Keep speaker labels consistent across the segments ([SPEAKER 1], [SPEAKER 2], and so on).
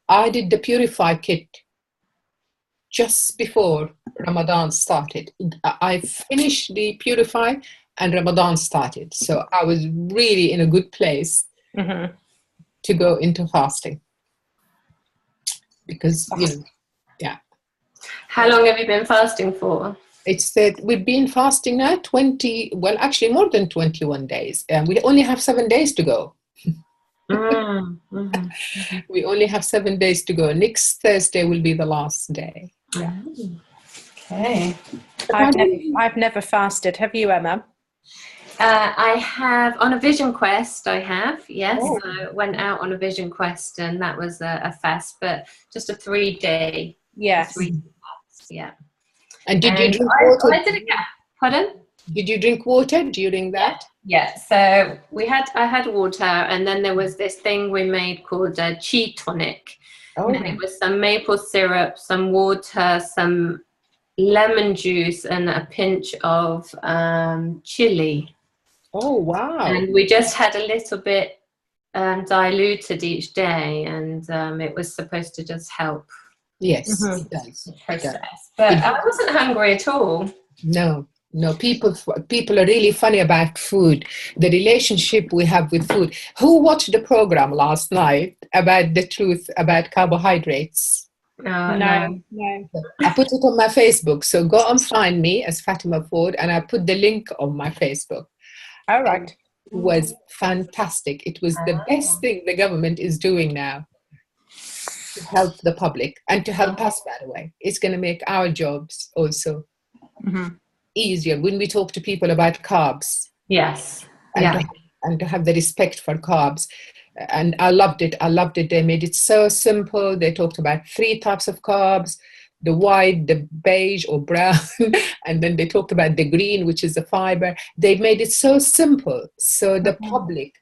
[SPEAKER 1] I did the Purify kit just before Ramadan started. I finished the Purify and Ramadan started. So I was really in a good place to go into fasting. Because, yeah.
[SPEAKER 2] How long have you been fasting for?
[SPEAKER 1] It's that we've been fasting now actually more than 21 days. And we only have 7 days to go. We only have 7 days to go. Next Thursday will be the last day. Yeah.
[SPEAKER 2] Okay.
[SPEAKER 3] I've never fasted. Have you, Emma?
[SPEAKER 2] I have on a vision quest. I have, yes.
[SPEAKER 1] Oh.
[SPEAKER 2] I went out on a vision quest, and that was a fast, but just a 3-day.
[SPEAKER 3] Yes.
[SPEAKER 2] 3 fasts, yeah.
[SPEAKER 1] And did you drink water?
[SPEAKER 2] I did it. Yeah. Pardon?
[SPEAKER 1] Did you drink water during that?
[SPEAKER 2] Yeah. So I had water, and then there was this thing we made called a chi tonic.
[SPEAKER 1] Oh.
[SPEAKER 2] And it was some maple syrup, some water, some lemon juice, and a pinch of chili.
[SPEAKER 1] Oh, wow.
[SPEAKER 2] And we just had a little bit diluted each day, and it was supposed to just help.
[SPEAKER 1] Yes, it does.
[SPEAKER 2] Process. But I wasn't hungry at all.
[SPEAKER 1] No, people are really funny about food, the relationship we have with food. Who watched the program last night about the truth about carbohydrates?
[SPEAKER 2] No.
[SPEAKER 1] I put it on my Facebook, so go and find me as Fatima Ford, and I put the link on my Facebook.
[SPEAKER 3] All right.
[SPEAKER 1] It was fantastic. It was the best thing the government is doing now to help the public and to help us, by the way. It's going to make our jobs also easier when we talk to people about carbs.
[SPEAKER 2] Yes.
[SPEAKER 1] And to have the respect for carbs. And I loved it. They made it so simple. They talked about 3 types of carbs, the white, the beige or brown, and then they talked about the green, which is the fiber. They made it so simple so the public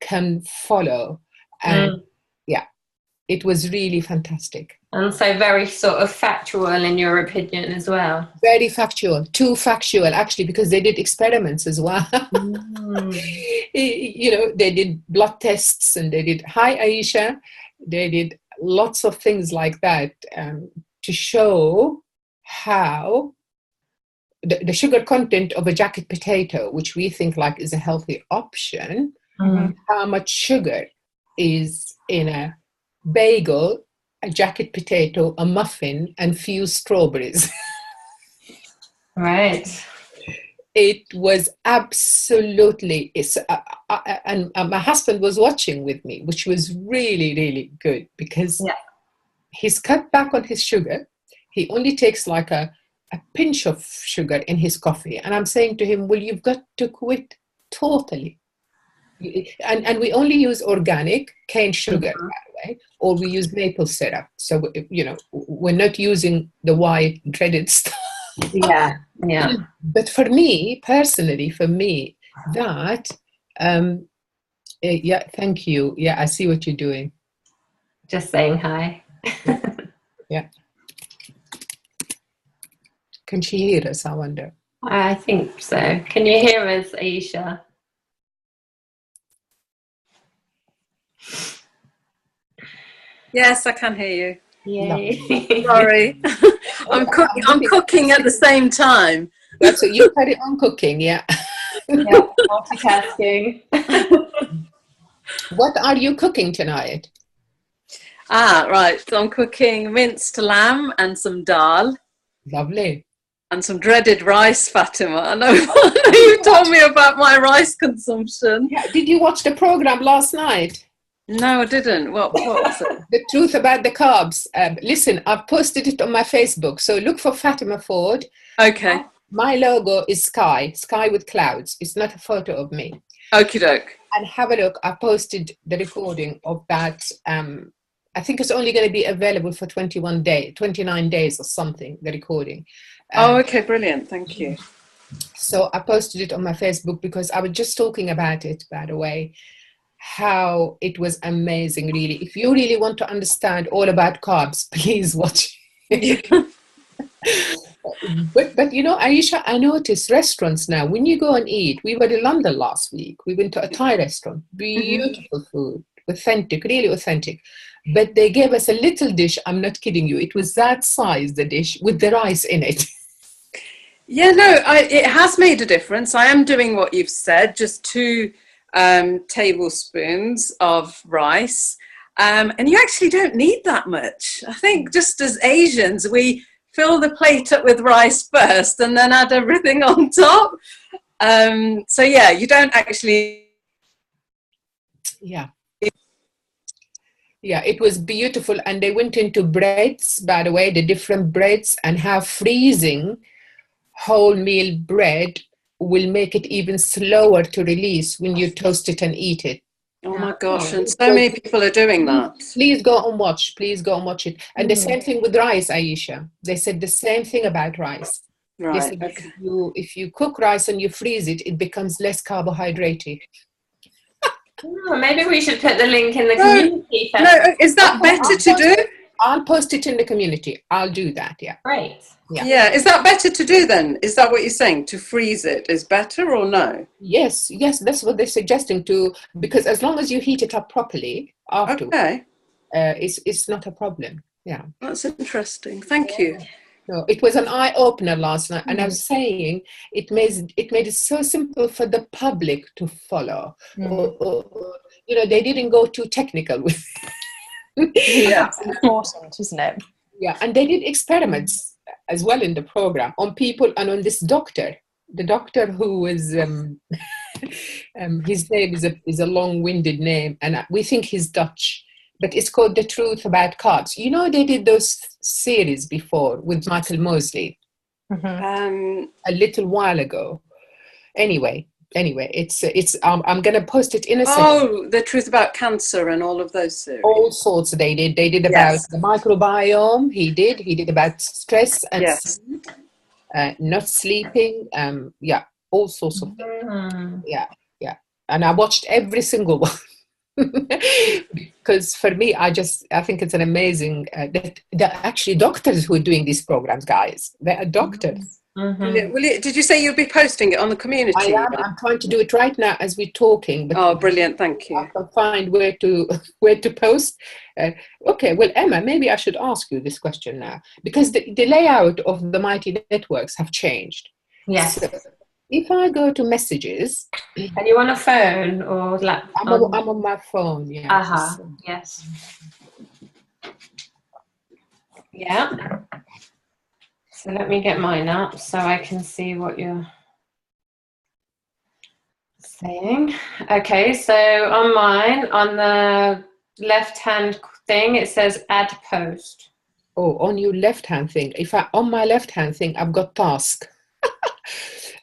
[SPEAKER 1] can follow. And it was really fantastic.
[SPEAKER 2] And so very sort of factual in your opinion as well.
[SPEAKER 1] Very factual, too factual actually, because they did experiments as well. They did blood tests and they did, hi Aisha, they did lots of things like that to show how the sugar content of a jacket potato, which we think like is a healthy option, how much sugar is in a bagel, a jacket potato, a muffin, and few strawberries.
[SPEAKER 2] Right.
[SPEAKER 1] It was absolutely, and my husband was watching with me, which was really, really good because he's cut back on his sugar. He only takes like a pinch of sugar in his coffee. And I'm saying to him, well, you've got to quit totally. And we only use organic cane sugar, by the way, or we use maple syrup. So, we're not using the white dreaded stuff.
[SPEAKER 2] Yeah.
[SPEAKER 1] But for me, personally, that, thank you. Yeah, I see what you're doing.
[SPEAKER 2] Just saying hi.
[SPEAKER 1] Yeah. Can she hear us, I wonder?
[SPEAKER 2] I think so. Can you hear us, Aisha?
[SPEAKER 4] Yes, I can hear you.
[SPEAKER 2] Yay.
[SPEAKER 4] Sorry. I'm cooking at the same time.
[SPEAKER 1] So you carry on cooking, yeah.
[SPEAKER 2] Yeah, multitasking.
[SPEAKER 1] What are you cooking tonight?
[SPEAKER 4] Right. So I'm cooking minced lamb and some dal.
[SPEAKER 1] Lovely.
[SPEAKER 4] And some dreaded rice, Fatima. I know you told me about my rice consumption.
[SPEAKER 1] Yeah. Did you watch the program last night?
[SPEAKER 4] No, I didn't. What was it?
[SPEAKER 1] The truth about the carbs. Listen, I've posted it on my Facebook. So look for Fatima Ford.
[SPEAKER 4] Okay.
[SPEAKER 1] My logo is sky with clouds. It's not a photo of me.
[SPEAKER 4] Okie doke.
[SPEAKER 1] And have a look. I posted the recording of that. I think it's only going to be available for 29 days or something, the recording.
[SPEAKER 4] Okay, brilliant. Thank you.
[SPEAKER 1] So I posted it on my Facebook because I was just talking about it, by the way, how it was amazing, really. If you really want to understand all about carbs, please watch it. But Aisha, I notice restaurants now, when you go and eat, we were in London last week. We went to a Thai restaurant, beautiful food, authentic, really authentic. But they gave us a little dish. I'm not kidding you. It was that size, the dish, with the rice in it.
[SPEAKER 4] Yeah, no, it has made a difference. I am doing what you've said, just 2 tablespoons of rice. And you actually don't need that much. I think just as Asians, we fill the plate up with rice first and then add everything on top. So yeah, you don't actually.
[SPEAKER 1] Yeah. Yeah, it was beautiful. And they went into breads, by the way, the different breads, and how freezing wholemeal bread will make it even slower to release when you toast it and eat it.
[SPEAKER 4] Oh my gosh, and so many people are doing that.
[SPEAKER 1] Please go and watch. Please go and watch it. And the same thing with rice, Aisha. They said the same thing about rice.
[SPEAKER 4] Right,
[SPEAKER 1] they said
[SPEAKER 4] okay.
[SPEAKER 1] if you cook rice and you freeze it, it becomes less carbohydrate.
[SPEAKER 2] Oh, maybe we should put the link in the community.
[SPEAKER 4] No, is that better to do?
[SPEAKER 1] I'll post it in the community. I'll do that, yeah.
[SPEAKER 2] Great.
[SPEAKER 4] Yeah, is that better to do then? Is that what you're saying? To freeze it is better or no?
[SPEAKER 1] Yes, that's what they're suggesting to, because as long as you heat it up properly afterwards,
[SPEAKER 4] okay.
[SPEAKER 1] It's not a problem. Yeah.
[SPEAKER 4] That's interesting. Thank you.
[SPEAKER 1] No, it was an eye-opener last night, and I was saying it made it so simple for the public to follow. You know, they didn't go too technical with
[SPEAKER 3] Yeah, it's important, isn't it?
[SPEAKER 1] Yeah, and they did experiments as well in the program on people and on this doctor. The doctor who was his name is a long-winded name, and we think he's Dutch. But it's called The Truth About Carbs. You know, they did those series before with Michael Mosley a little while ago. Anyway, it's I'm going to post it in a second.
[SPEAKER 4] Oh, The Truth About Cancer and all of those series.
[SPEAKER 1] All sorts they did. They did about the microbiome. He did about stress and sleep, not sleeping. Yeah, all sorts of things. Yeah. And I watched every single one. Because for me, I think it's an amazing that they're actually doctors who are doing these programs, guys. They are doctors.
[SPEAKER 4] Did you say you'll be posting it on the community?
[SPEAKER 1] I am. I'm trying to do it right now as we're talking. But
[SPEAKER 4] brilliant! Thank you.
[SPEAKER 1] I can find where to post. Okay, well, Emma, maybe I should ask you this question now, because the layout of the Mighty Networks have changed.
[SPEAKER 2] Yes.
[SPEAKER 1] So, if I go to messages,
[SPEAKER 2] are you on a phone or laptop?
[SPEAKER 1] I'm on my phone. Yeah.
[SPEAKER 2] Yes. Yeah. So let me get mine up so I can see what you're saying. Okay, so on mine, on the left-hand thing, it says add post.
[SPEAKER 1] Oh, on your left-hand thing. On my left-hand thing, I've got task.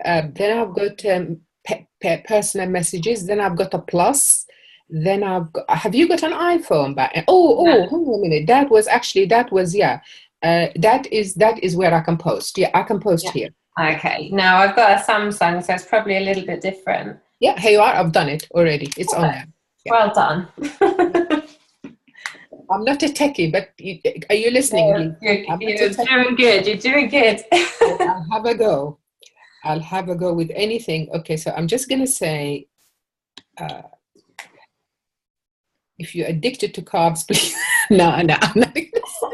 [SPEAKER 1] Then I've got personal messages. Then I've got a plus. Then have you got an iPhone? Hold on a minute. That was that is where I can post. Yeah, I can post here.
[SPEAKER 2] Okay. Now I've got a Samsung, so it's probably a little bit different.
[SPEAKER 1] Yeah, here you are. I've done it already. It's on there. Yeah.
[SPEAKER 2] Well done.
[SPEAKER 1] I'm not a techie, but are you listening?
[SPEAKER 2] You're doing good. You're doing good.
[SPEAKER 1] I'll have a go with anything. Okay, so I'm just going to say, if you're addicted to carbs, please. No, I'm not going to say.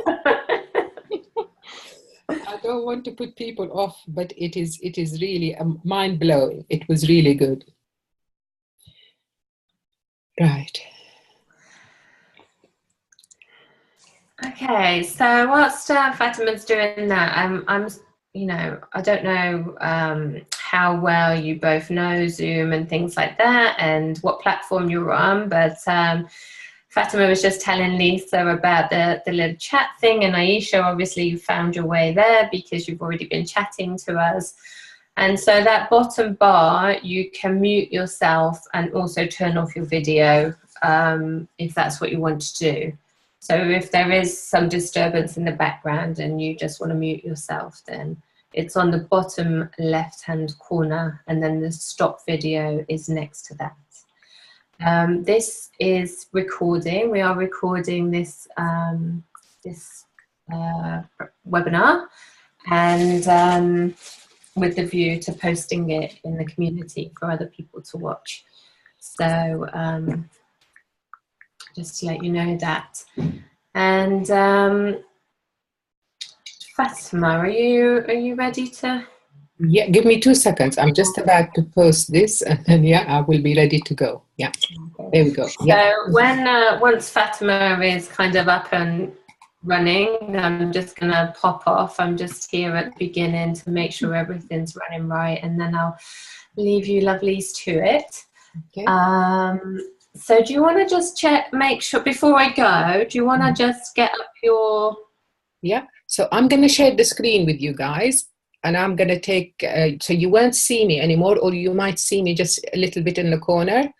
[SPEAKER 1] I don't want to put people off, but it is really mind-blowing. It was really good. Right.
[SPEAKER 2] Okay, so whilst Fatima's doing that, I don't know how well you both know Zoom and things like that and what platform you're on, but Fatima was just telling Lisa about the little chat thing, and Aisha, obviously you found your way there because you've already been chatting to us. And so that bottom bar, you can mute yourself and also turn off your video if that's what you want to do. So if there is some disturbance in the background and you just want to mute yourself, then it's on the bottom left-hand corner, and then the stop video is next to that. This is recording. We are recording this webinar, and with the view to posting it in the community for other people to watch. So just to let you know that. And Fatima, are you ready to?
[SPEAKER 1] Yeah, give me 2 seconds. I'm just about to post this, and then yeah, I will be ready to go. Yeah, there we go. Yeah.
[SPEAKER 2] So when once Fatima is kind of up and running, I'm just gonna pop off. I'm just here at the beginning to make sure everything's running right, and then I'll leave you lovelies to it.
[SPEAKER 1] Okay.
[SPEAKER 2] So do you want to just make sure before I go? Do you want to just get up your?
[SPEAKER 1] Yeah. So I'm going to share the screen with you guys, and I'm going to take. So you won't see me anymore, or you might see me just a little bit in the corner,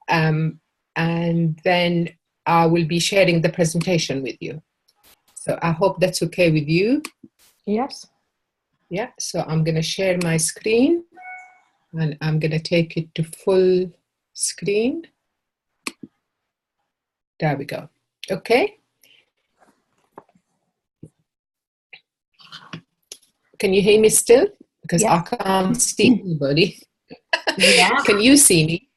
[SPEAKER 1] and then I will be sharing the presentation with you. So I hope that's okay with you.
[SPEAKER 3] Yes.
[SPEAKER 1] Yeah. So I'm going to share my screen, and I'm going to take it to full screen. There we go. Okay. Can you hear me still? Because I can't see anybody.
[SPEAKER 2] Yeah.
[SPEAKER 1] Can you see me?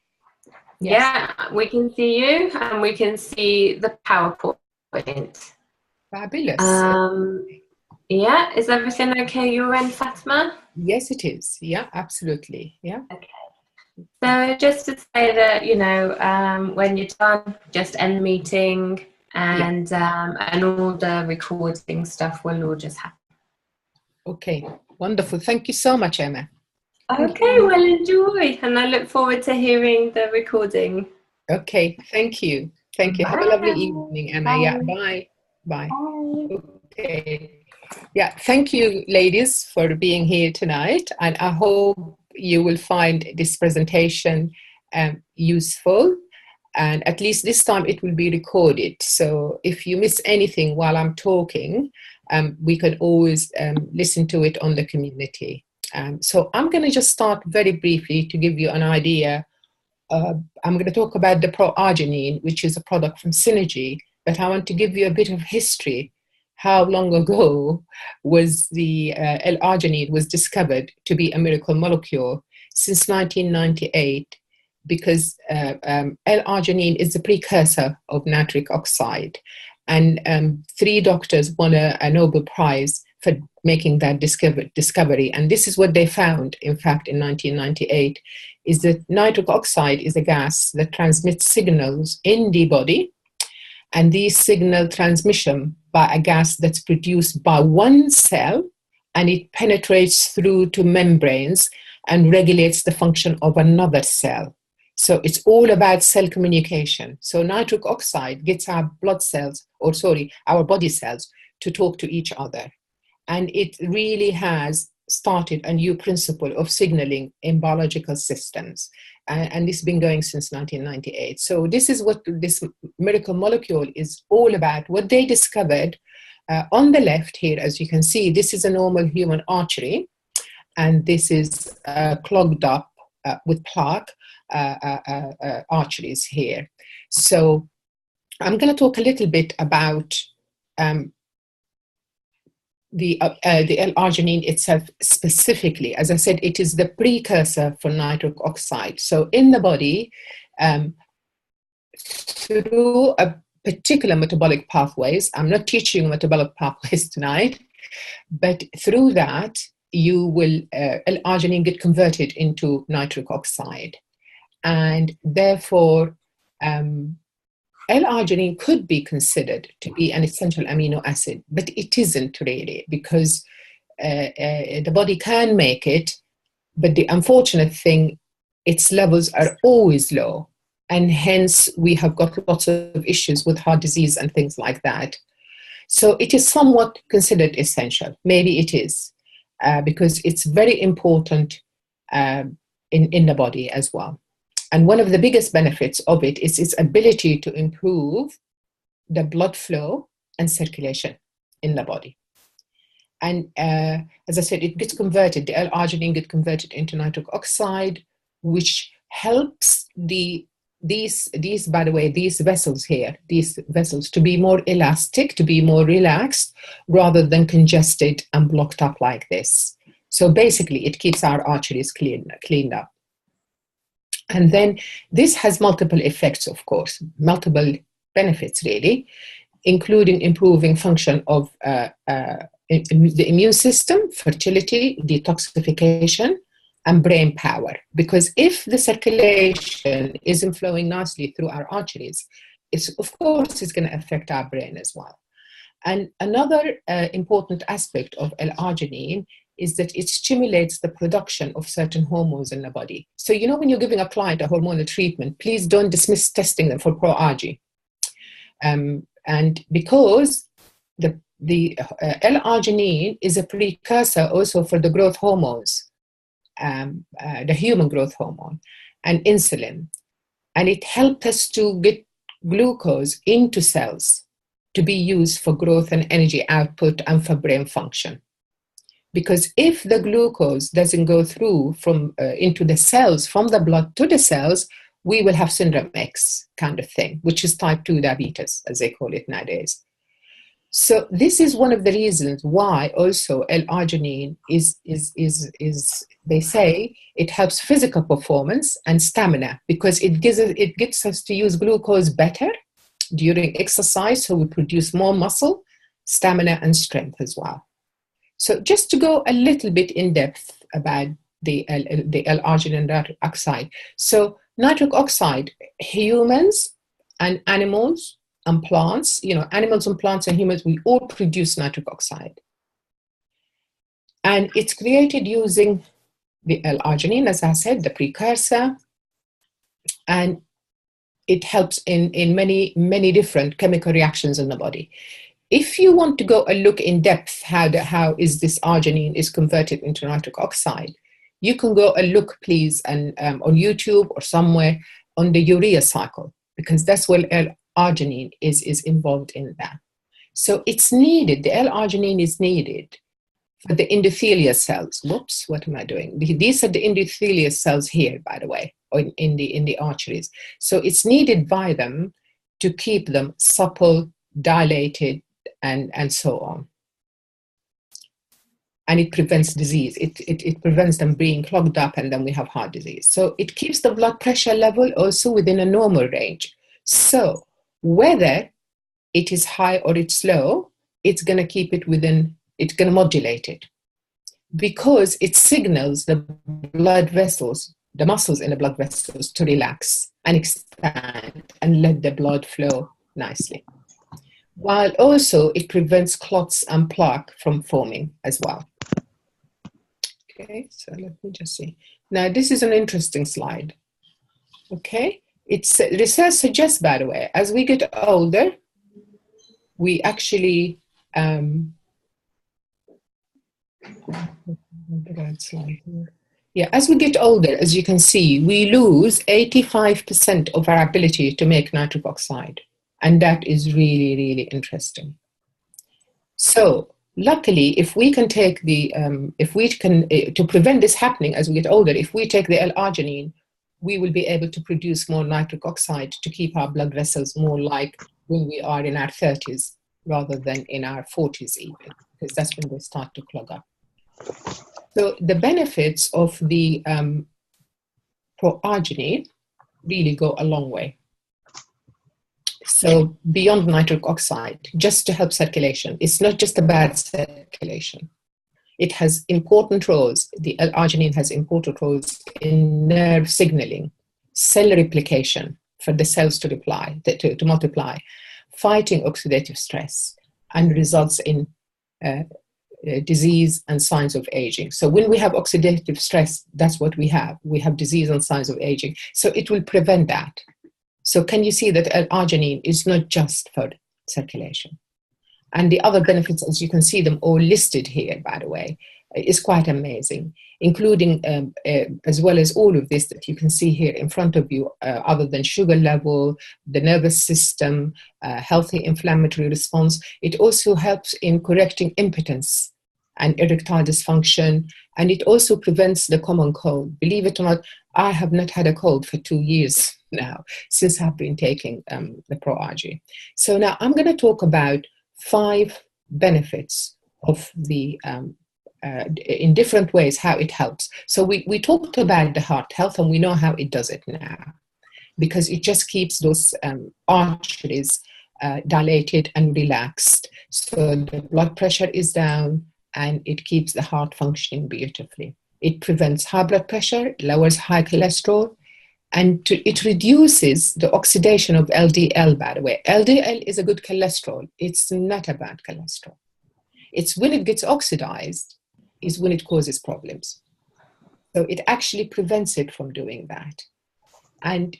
[SPEAKER 3] Yes.
[SPEAKER 2] Yeah, we can see you, and we can see the PowerPoint.
[SPEAKER 1] Fabulous.
[SPEAKER 2] Yeah, is everything okay your end, Fatima?
[SPEAKER 1] Yes, it is. Yeah, absolutely. Yeah.
[SPEAKER 2] Okay. So just to say that, you know, when you're done, just end the meeting, and all the recording stuff will all just happen.
[SPEAKER 1] Okay, wonderful. Thank you so much, Emma.
[SPEAKER 2] Okay, well, enjoy, and I look forward to hearing the recording.
[SPEAKER 1] Okay, thank you. Thank you.
[SPEAKER 2] Bye.
[SPEAKER 1] Have a lovely evening, Emma.
[SPEAKER 2] Bye.
[SPEAKER 1] Yeah, bye. Bye.
[SPEAKER 2] Bye.
[SPEAKER 1] Okay. Yeah, thank you, ladies, for being here tonight. And I hope you will find this presentation useful. And at least this time it will be recorded. So if you miss anything while I'm talking, we can always listen to it on the community. So I'm going to just start very briefly to give you an idea. I'm going to talk about the Argi9, which is a product from Synergy, but I want to give you a bit of history. How long ago was the Argi9 was discovered to be a miracle molecule? Since 1998, because Argi9 is the precursor of nitric oxide. And 3 doctors won a Nobel Prize for making that discovery. And this is what they found, in fact, in 1998, is that nitric oxide is a gas that transmits signals in the body. And these signal transmission by a gas that's produced by one cell, and it penetrates through to membranes and regulates the function of another cell. So it's all about cell communication. So nitric oxide gets our our body cells to talk to each other. And it really has started a new principle of signaling in biological systems. And this has been going since 1998. So this is what this miracle molecule is all about. What they discovered on the left here, as you can see, this is a normal human artery. And this is clogged up with plaque arteries here. So I'm going to talk a little bit about the Argi9 itself specifically. As I said, it is the precursor for nitric oxide. So in the body, through a particular metabolic pathways, I'm not teaching metabolic pathways tonight, but through that, you will, Argi9 get converted into nitric oxide. And therefore, L-arginine could be considered to be an essential amino acid, but it isn't really, because the body can make it, but the unfortunate thing, its levels are always low, and hence we have got lots of issues with heart disease and things like that. So it is somewhat considered essential. Maybe it is, because it's very important in the body as well. And one of the biggest benefits of it is its ability to improve the blood flow and circulation in the body. And as I said, it gets converted, the L-arginine gets converted into nitric oxide, which helps these, by the way, these vessels here, these vessels to be more elastic, to be more relaxed, rather than congested and blocked up like this. So basically, it keeps our arteries cleaned up. And then this has multiple effects, of course, multiple benefits really, including improving function of the immune system, fertility, detoxification, and brain power. Because if the circulation isn't flowing nicely through our arteries, of course it's going to affect our brain as well. And another important aspect of L-arginine is that it stimulates the production of certain hormones in the body. So, you know, when you're giving a client a hormonal treatment, please don't dismiss testing them for pro-Argi. And because the L-arginine is a precursor also for the growth hormones, the human growth hormone and insulin. And it helps us to get glucose into cells to be used for growth and energy output and for brain function. Because if the glucose doesn't go through from into the cells, from the blood to the cells, we will have syndrome X kind of thing, which is type 2 diabetes, as they call it nowadays. So this is one of the reasons why also L-arginine is they say it helps physical performance and stamina, because it gets us to use glucose better during exercise, so we produce more muscle, stamina, and strength as well. So just to go a little bit in depth about the L-arginine nitric oxide. So nitric oxide, humans and animals and plants, you know, animals and plants and humans, we all produce nitric oxide. And it's created using the L-arginine, as I said, the precursor, and it helps in many different chemical reactions in the body. If you want to go and look in depth how is this arginine is converted into nitric oxide, you can go and look, please, and on YouTube or somewhere on the urea cycle, because that's where L-arginine is involved in that. So it's needed, the L-arginine is needed for the endothelial cells. Whoops, what am I doing? These are the endothelial cells here, by the way, or in the arteries. So it's needed by them to keep them supple, dilated, and so on. And it prevents disease. It prevents them being clogged up, and then we have heart disease. So it keeps the blood pressure level also within a normal range. So whether it is high or it's low, it's going to keep it within, it's going to modulate it, because it signals the blood vessels, the muscles in the blood vessels, to relax and expand and let the blood flow nicely. While also it prevents clots and plaque from forming as well. Okay, so let me just see. Now this is an interesting slide. Okay, it's research suggests, by the way, as we get older, we actually as we get older, as you can see, we lose 85% of our ability to make nitric oxide. And that is really, really interesting. So luckily, if we can take the, to prevent this happening as we get older, if we take the L-arginine, we will be able to produce more nitric oxide to keep our blood vessels more like when we are in our 30s rather than in our 40s even, because that's when they start to clog up. So the benefits of the pro-arginine really go a long way. So beyond nitric oxide, just to help circulation, it's not just about circulation. It has important roles. The L-arginine has important roles in nerve signaling, cell replication for the cells to reply, to multiply, fighting oxidative stress, and results in disease and signs of aging. So when we have oxidative stress, that's what we have. We have disease and signs of aging. So it will prevent that. So can you see that L-arginine is not just for circulation? And the other benefits, as you can see them all listed here, by the way, is quite amazing, including as well as all of this that you can see here in front of you, other than sugar level, the nervous system, healthy inflammatory response. It also helps in correcting impotence and erectile dysfunction, and it also prevents the common cold. Believe it or not, I have not had a cold for 2 years now, since I've been taking the pro-Argi. So now I'm going to talk about 5 benefits of the, in different ways, how it helps. So we talked about the heart health, and we know how it does it now. because it just keeps those arteries dilated and relaxed. So the blood pressure is down and it keeps the heart functioning beautifully. It prevents high blood pressure, lowers high cholesterol, and it reduces the oxidation of LDL, by the way. LDL is a good cholesterol. It's not a bad cholesterol. It's when it gets oxidized is when it causes problems. So it actually prevents it from doing that. And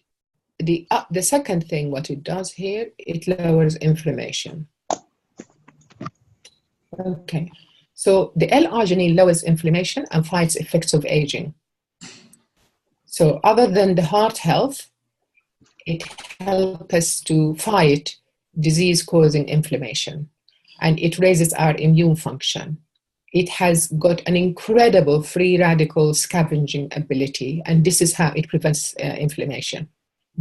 [SPEAKER 1] the second thing, what it does here, it lowers inflammation. Okay, so the L-arginine lowers inflammation and fights effects of aging. So other than the heart health, it helps us to fight disease-causing inflammation, and it raises our immune function. It has got an incredible free radical scavenging ability, and this is how it prevents inflammation,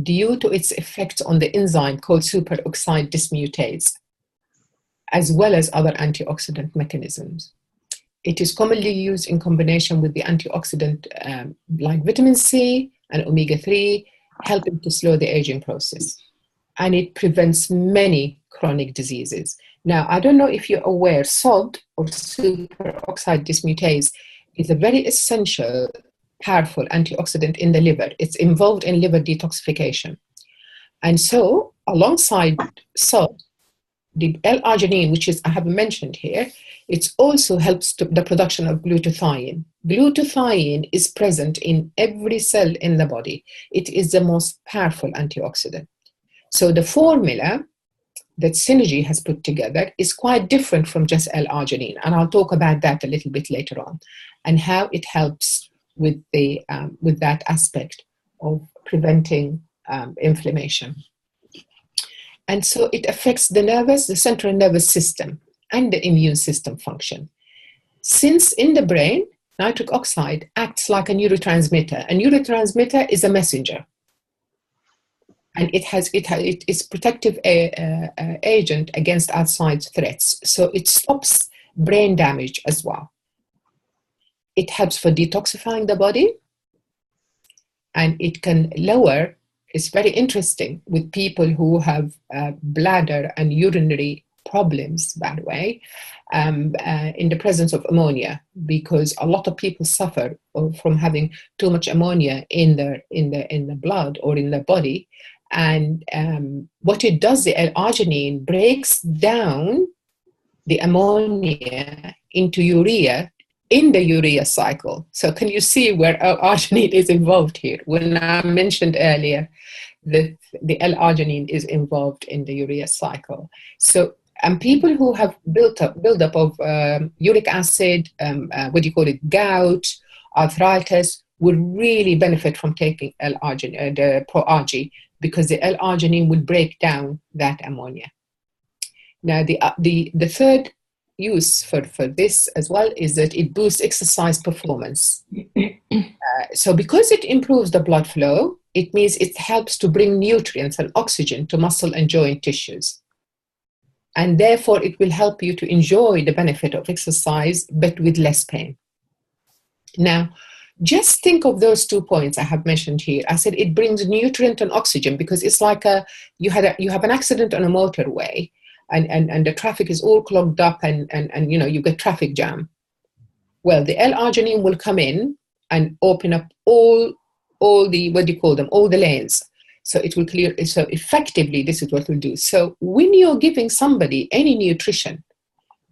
[SPEAKER 1] due to its effect on the enzyme called superoxide dismutase, as well as other antioxidant mechanisms. It is commonly used in combination with the antioxidant like vitamin C and omega-3, helping to slow the aging process. And it prevents many chronic diseases. Now, I don't know if you're aware, SOD, or superoxide dismutase, is a very essential, powerful antioxidant in the liver. It's involved in liver detoxification. And so, alongside SOD, the L-arginine, which is I have mentioned here, it also helps to the production of glutathione. Glutathione is present in every cell in the body. It is the most powerful antioxidant. So the formula that Synergy has put together is quite different from just L-arginine, and I'll talk about that a little bit later on, and how it helps with that aspect of preventing inflammation. And so it affects the central nervous system and the immune system function. Since in the brain, nitric oxide acts like a neurotransmitter. A neurotransmitter is a messenger. And it is protective agent against outside threats. So it stops brain damage as well. It helps for detoxifying the body, and it can lower. It's very interesting with people who have bladder and urinary problems, by the way, in the presence of ammonia, because a lot of people suffer from having too much ammonia in the blood or in their body. And what it does, the L-arginine breaks down the ammonia into urea in the urea cycle. So can you see where L-arginine is involved here? When I mentioned earlier that the L-arginine is involved in the urea cycle. So, and people who have buildup of uric acid, gout, arthritis, would really benefit from taking L-arginine, the Pro-Argi, because the L-arginine would break down that ammonia. Now, the third use for this as well is that it boosts exercise performance. So because it improves the blood flow, it means it helps to bring nutrients and oxygen to muscle and joint tissues. And therefore, it will help you to enjoy the benefit of exercise, but with less pain. Now, just think of those 2 points I have mentioned here. I said it brings nutrient and oxygen, because it's like you have an accident on a motorway, and the traffic is all clogged up, and you know, you get traffic jam. Well, the L-arginine will come in and open up all the, all the lanes. So it will clear. So effectively, this is what it will do. So when you're giving somebody any nutrition,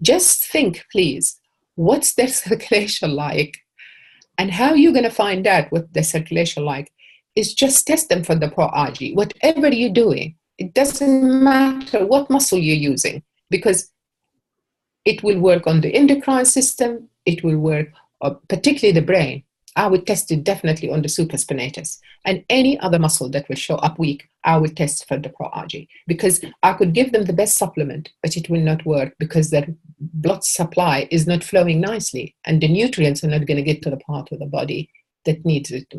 [SPEAKER 1] just think, please, what's their circulation like? And how you're going to find out what the circulation like is just test them for the Pro-Argi. Whatever you're doing, it doesn't matter what muscle you're using, because it will work on the endocrine system. It will work, particularly the brain. I would test it definitely on the supraspinatus, and any other muscle that will show up weak, I would test for the Pro-Argi, because I could give them the best supplement, but it will not work because their blood supply is not flowing nicely, and the nutrients are not going to get to the part of the body that needs it the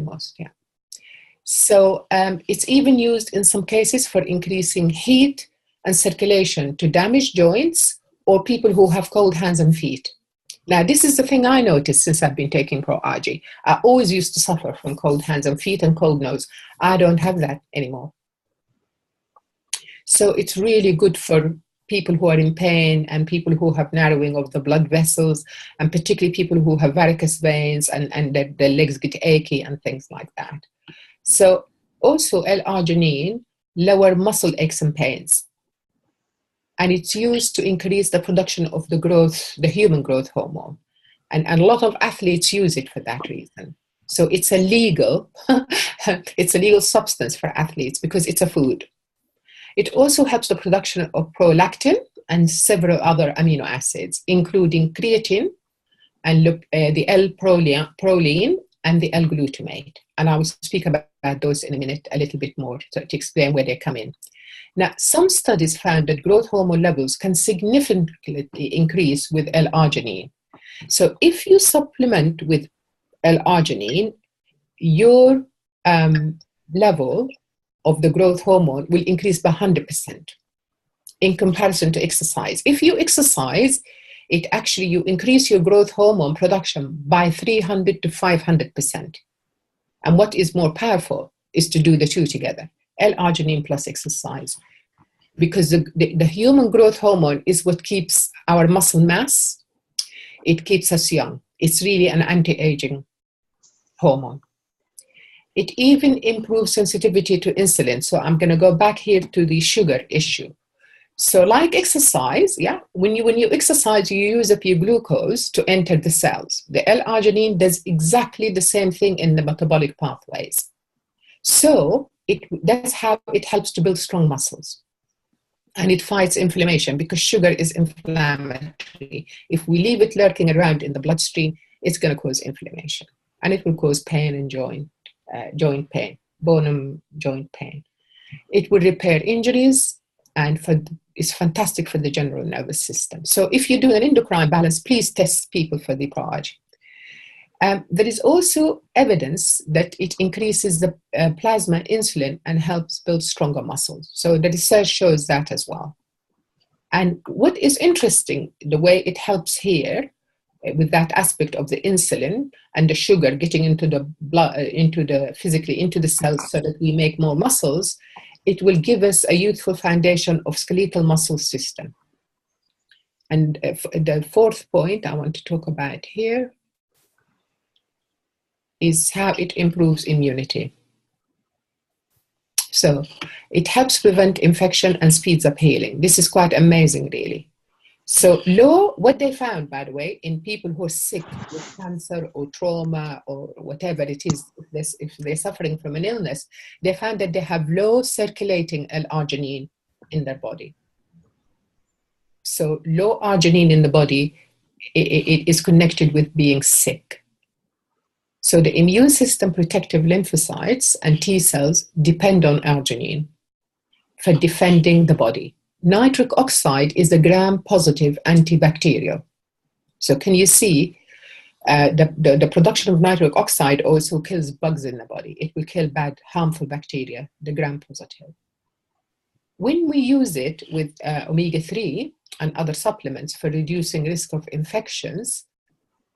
[SPEAKER 1] most. Yeah. So it's even used in some cases for increasing heat and circulation to damaged joints or people who have cold hands and feet. Now, this is the thing I noticed since I've been taking Pro Argi. I always used to suffer from cold hands and feet and cold nose. I don't have that anymore. So it's really good for people who are in pain and people who have narrowing of the blood vessels, and particularly people who have varicose veins and their legs get achy and things like that. So also L-arginine lower muscle aches and pains. And it's used to increase the production of the human growth hormone. And a lot of athletes use it for that reason. So it's a legal substance for athletes because it's a food. It also helps the production of prolactin and several other amino acids, including creatine and the L-proline and the L-glutamate. And I will speak about those in a minute a little bit more to explain where they come in. Now, some studies found that growth hormone levels can significantly increase with L-arginine. So if you supplement with L-arginine, your level of the growth hormone will increase by 100% in comparison to exercise. If you exercise, you increase your growth hormone production by 300 to 500%. And what is more powerful is to do the two together, L-arginine plus exercise. Because the human growth hormone is what keeps our muscle mass. It keeps us young. It's really an anti-aging hormone. It even improves sensitivity to insulin. So I'm going to go back here to the sugar issue. So like exercise, when you exercise, you use up your glucose to enter the cells. The L-arginine does exactly the same thing in the metabolic pathways. So that's how it helps to build strong muscles. And it fights inflammation because sugar is inflammatory. If we leave it lurking around in the bloodstream, it's going to cause inflammation. And it will cause pain and joint pain, bone and joint pain. It will repair injuries and it's fantastic for the general nervous system. So if you do an endocrine balance, please test people for the Pro Argi. There is also evidence that it increases the plasma insulin and helps build stronger muscles. So the research shows that as well. And what is interesting, the way it helps here with that aspect of the insulin and the sugar getting into the blood, physically into the cells so that we make more muscles, it will give us a youthful foundation of skeletal muscle system. And the fourth point I want to talk about here is how it improves immunity. So it helps prevent infection and speeds up healing. This is quite amazing, really. So what they found, by the way, in people who are sick with cancer or trauma or whatever it is, if they're suffering from an illness, they found that they have low circulating L-arginine in their body. So low arginine in the body, it is connected with being sick. So the immune system protective lymphocytes and T cells depend on arginine for defending the body. Nitric oxide is a gram-positive antibacterial. So can you see the production of nitric oxide also kills bugs in the body. It will kill bad, harmful bacteria, the gram-positive. When we use it with omega-3 and other supplements for reducing risk of infections,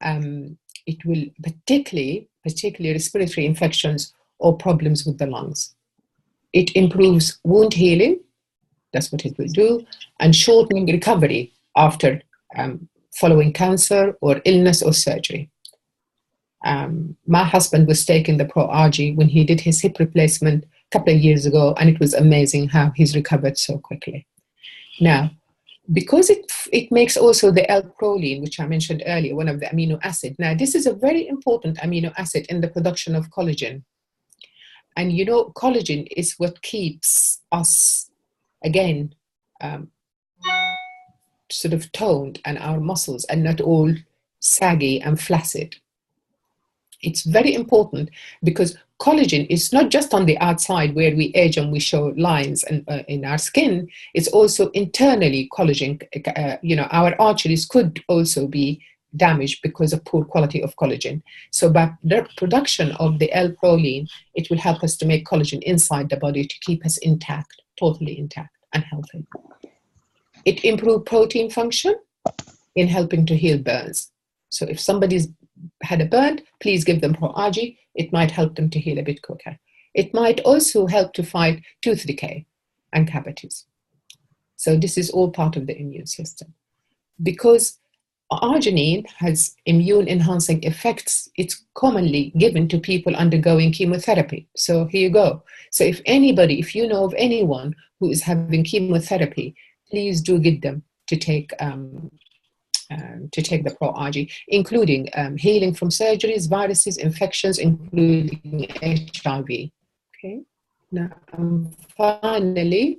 [SPEAKER 1] it will particularly respiratory infections or problems with the lungs. It improves wound healing, that's what it will do, and shortening recovery after following cancer or illness or surgery. My husband was taking the Pro Argi when he did his hip replacement a couple of years ago, and it was amazing how he's recovered so quickly. Now, because it makes also the L-proline, which I mentioned earlier, one of the amino acid. Now, this is a very important amino acid in the production of collagen. And you know, collagen is what keeps us, again, sort of toned and our muscles and not all saggy and flaccid. It's very important because collagen is not just on the outside where we age and we show lines in our skin. It's also internally collagen. Our arteries could also be damaged because of poor quality of collagen. So by the production of the L-proline, it will help us to make collagen inside the body to keep us intact, totally intact and healthy. It improves protein function in helping to heal burns. So if somebody's had a burn, please give them Pro-Argi. It might help them to heal a bit quicker. It might also help to fight tooth decay and cavities. So this is all part of the immune system. Because arginine has immune-enhancing effects, it's commonly given to people undergoing chemotherapy. So here you go. So if you know of anyone who is having chemotherapy, please do get them to take the Pro-Argi, including healing from surgeries, viruses, infections, including HIV. Okay. Now, finally,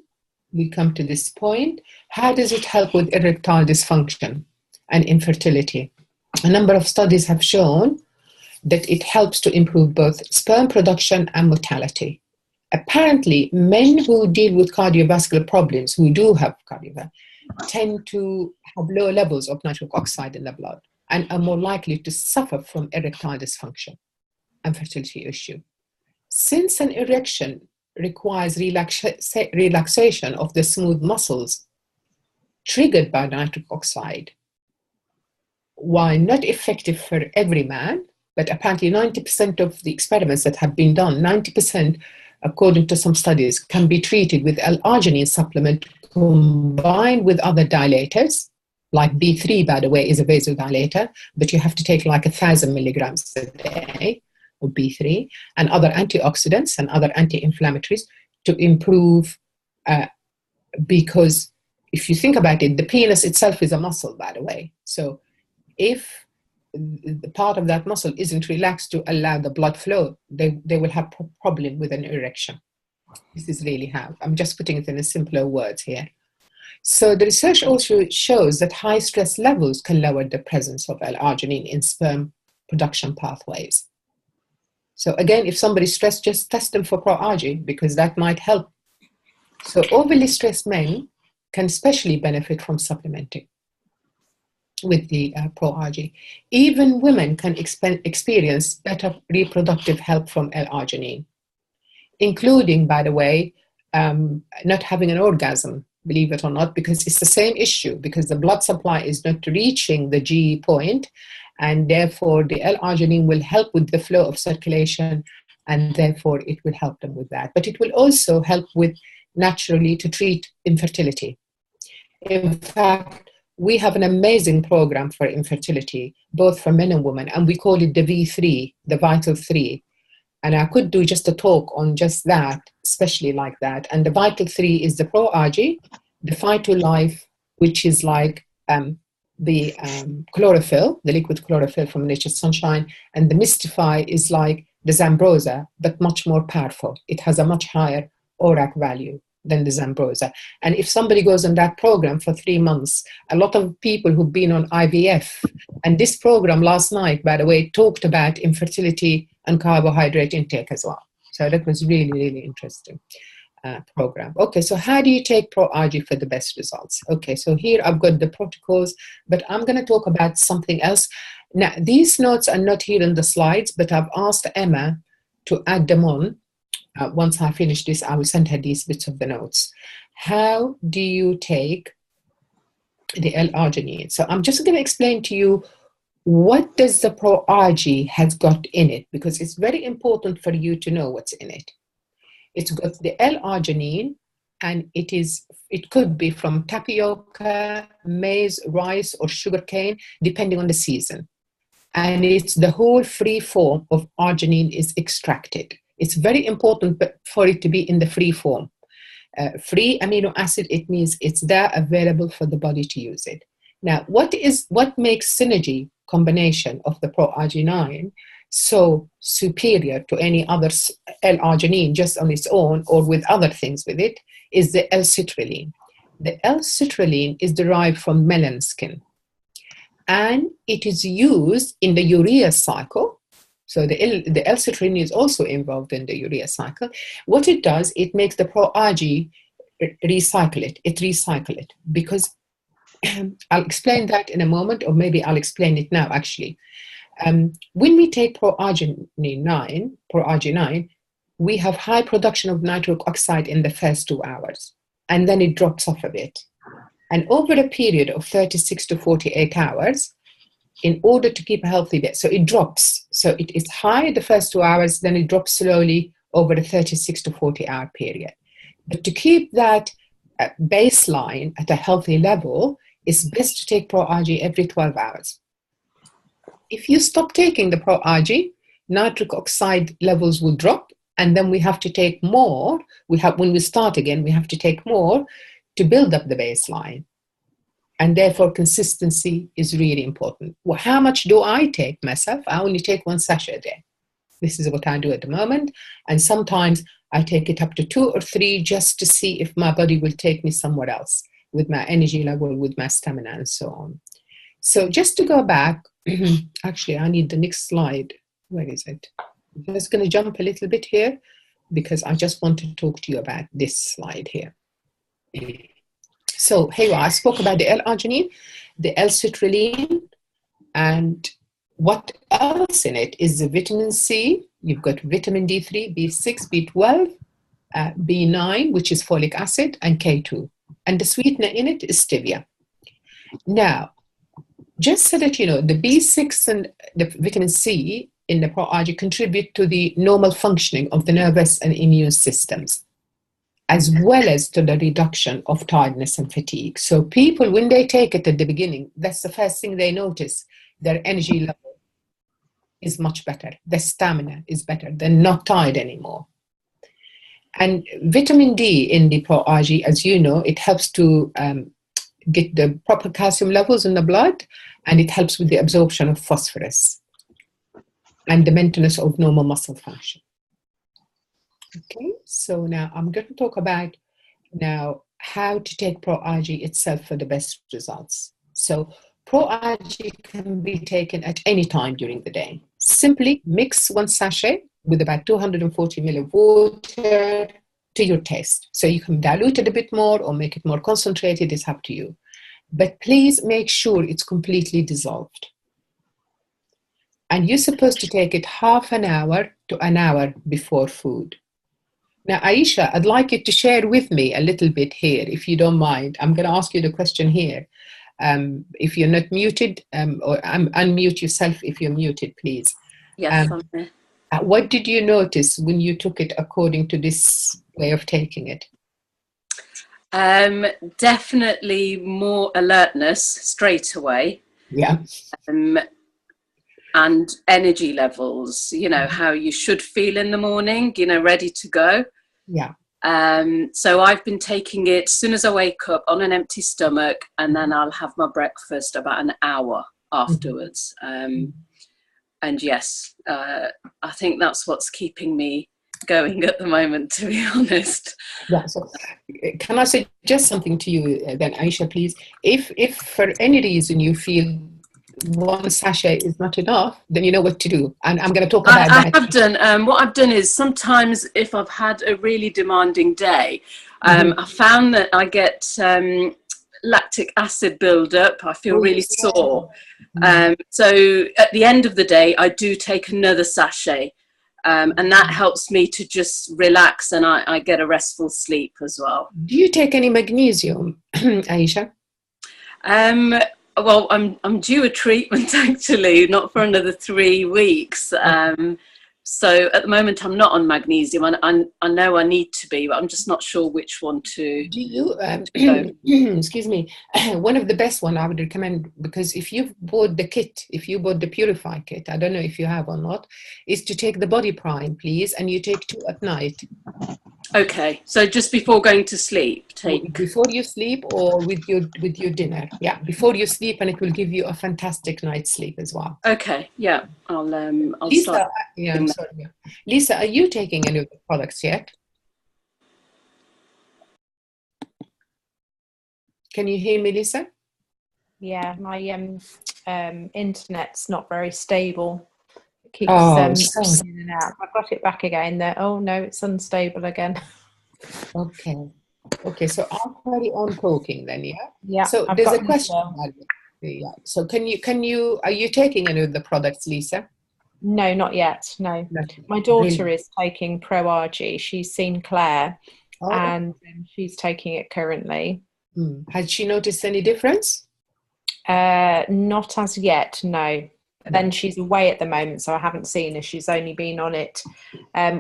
[SPEAKER 1] we come to this point. How does it help with erectile dysfunction and infertility? A number of studies have shown that it helps to improve both sperm production and mortality. Apparently, men who deal with cardiovascular problems, who do have cardiovascular, tend to have low levels of nitric oxide in the blood and are more likely to suffer from erectile dysfunction and fertility issue. Since an erection requires relaxation of the smooth muscles triggered by nitric oxide, while not effective for every man, but apparently 90% of the experiments that have been done, 90%, according to some studies, can be treated with L-arginine supplement combined with other dilators, like B3, by the way, is a vasodilator, but you have to take like 1,000 milligrams a day of B3, and other antioxidants and other anti-inflammatories to improve, because if you think about it, the penis itself is a muscle, by the way. So if the part of that muscle isn't relaxed to allow the blood flow, they will have a problem with an erection. This is really how. I'm just putting it in a simpler words here. So the research also shows that high stress levels can lower the presence of L-arginine in sperm production pathways. So again, if somebody's stressed, just test them for Pro-Argi, because that might help. So overly stressed men can especially benefit from supplementing with the Pro-Argi. Even women can experience better reproductive health from L-arginine, including, by the way, not having an orgasm, believe it or not, because it's the same issue, because the blood supply is not reaching the G point, and therefore the L-arginine will help with the flow of circulation, and therefore it will help them with that. But it will also help with, naturally, to treat infertility. In fact, we have an amazing program for infertility, both for men and women, and we call it the V3, the Vital 3. And I could do just a talk on just that, especially like that. And the Vital 3 is the Pro-Argi, the Phyto-Life, which is like the chlorophyll, the liquid chlorophyll from Nature's Sunshine, and the Mystify is like the Zambrosa, but much more powerful. It has a much higher ORAC value than the Zambrosa. And if somebody goes on that program for 3 months, a lot of people who've been on IVF, and this program last night, by the way, talked about infertility and carbohydrate intake as well. So that was really, really interesting program. Okay, so how do you take Pro-Argi for the best results? Okay, so here I've got the protocols, but I'm going to talk about something else. Now, these notes are not here in the slides, but I've asked Emma to add them on. Once I finish this, I will send her these bits of the notes. How do you take the L-arginine? So I'm just going to explain to you what does the Pro-Argi has got in it, because it's very important for you to know what's in it. It's got the L-arginine, and it could be from tapioca, maize, rice, or sugarcane, depending on the season. And it's the whole free form of arginine is extracted. It's very important for it to be in the free form. Free amino acid, it means it's there available for the body to use it. Now, what makes synergy combination of the Pro-Argi9 so superior to any other L-arginine just on its own or with other things with it is the L-citrulline. The L-citrulline is derived from melon skin, and it is used in the urea cycle. So the L-citrulline is also involved in the urea cycle. What it does, it makes the Pro-Argi recycle it, because I'll explain that in a moment, or maybe I'll explain it now actually. When we take Pro-Argi9, we have high production of nitric oxide in the first 2 hours, and then it drops off a bit. And over a period of 36 to 48 hours, in order to keep a healthy weight. So it drops. So it is high the first 2 hours, then it drops slowly over a 36 to 40-hour period. But to keep that baseline at a healthy level, it's best to take Pro-Argi every 12 hours. If you stop taking the Pro-Argi, nitric oxide levels will drop, and then we have to take more. When we start again, we have to take more to build up the baseline. And therefore, consistency is really important. Well, how much do I take myself? I only take 1 sachet a day. This is what I do at the moment. And sometimes I take it up to 2 or 3 just to see if my body will take me somewhere else with my energy level, with my stamina, and so on. So just to go back, actually, I need the next slide. Where is it? I'm just going to jump a little bit here because I just want to talk to you about this slide here. So here I spoke about the L-arginine, the L-citrulline, and what else in it is the vitamin C. You've got vitamin D3, B6, B12, B9, which is folic acid, and K2. And the sweetener in it is stevia. Now, just so that you know, the B6 and the vitamin C in the Pro-Argi contribute to the normal functioning of the nervous and immune systems, as well as to the reduction of tiredness and fatigue. So people, when they take it at the beginning, that's the first thing they notice. Their energy level is much better. Their stamina is better. They're not tired anymore. And vitamin D in the Pro-Argi, as you know, it helps to get the proper calcium levels in the blood, and it helps with the absorption of phosphorus and the maintenance of normal muscle function. Okay, so now I'm going to talk about now how to take Pro-Argi itself for the best results. So Pro-Argi can be taken at any time during the day. Simply mix 1 sachet with about 240 ml of water to your taste. So you can dilute it a bit more or make it more concentrated, it's up to you. But please make sure it's completely dissolved. And you're supposed to take it half an hour to an hour before food. Now, Aisha, I'd like you to share with me a little bit here, if you don't mind. I'm going to ask you the question here. If you're not muted, or unmute yourself if you're muted, please.
[SPEAKER 4] Yes, I'm here.
[SPEAKER 1] What did you notice when you took it according to this way of taking it?
[SPEAKER 4] Definitely more alertness straight away.
[SPEAKER 1] Yeah.
[SPEAKER 4] And energy levels, you know, how you should feel in the morning, you know, ready to go.
[SPEAKER 1] Yeah.
[SPEAKER 4] So I've been taking it as soon as I wake up on an empty stomach, and then I'll have my breakfast about an hour afterwards. And yes, I think that's what's keeping me going at the moment, to be honest.
[SPEAKER 1] Yeah, so can I suggest something to you then, Aisha, please? If for any reason you feel 1 sachet is not enough, then you know what to do. And I'm going to talk about that.
[SPEAKER 4] I have done, what I've done is sometimes if I've had a really demanding day, I found that I get lactic acid build-up. I feel really sore. So at the end of the day, I do take another sachet. And that helps me to just relax, and I get a restful sleep as well.
[SPEAKER 1] Do you take any magnesium, Aisha?
[SPEAKER 4] Well, I'm due a treatment actually, not for another 3 weeks. So at the moment I'm not on magnesium. I know I need to be, but I'm just not sure which one to.
[SPEAKER 1] Do you, excuse me, one of the best one I would recommend, because if you've bought the kit, if you bought the Purify kit, I don't know if you have or not, is to take the Body Prime, please, and you take 2 at night.
[SPEAKER 4] Okay, so just before going to sleep, take.
[SPEAKER 1] Before you sleep or with your dinner. Yeah, before you sleep, and it will give you a fantastic night's sleep as well.
[SPEAKER 4] Okay, yeah, I'll
[SPEAKER 1] Lisa,
[SPEAKER 4] start.
[SPEAKER 1] Yeah, I'm sorry. Yeah. Lisa, are you taking any of the products yet? Can you hear me, Lisa?
[SPEAKER 3] Yeah, my internet's not very stable. It keeps in and out. I've got it back again there. Oh no, it's unstable again.
[SPEAKER 1] Okay, so I'll carry on talking then, yeah?
[SPEAKER 3] Yeah.
[SPEAKER 1] So there's a question. Yeah. So are you taking any of the products, Lisa?
[SPEAKER 3] No, not yet. No. My daughter is taking Pro-Argi. She's seen Claire, and she's taking it currently.
[SPEAKER 1] Has she noticed any difference?
[SPEAKER 3] Not as yet, no. But then she's away at the moment, so I haven't seen her. She's only been on it.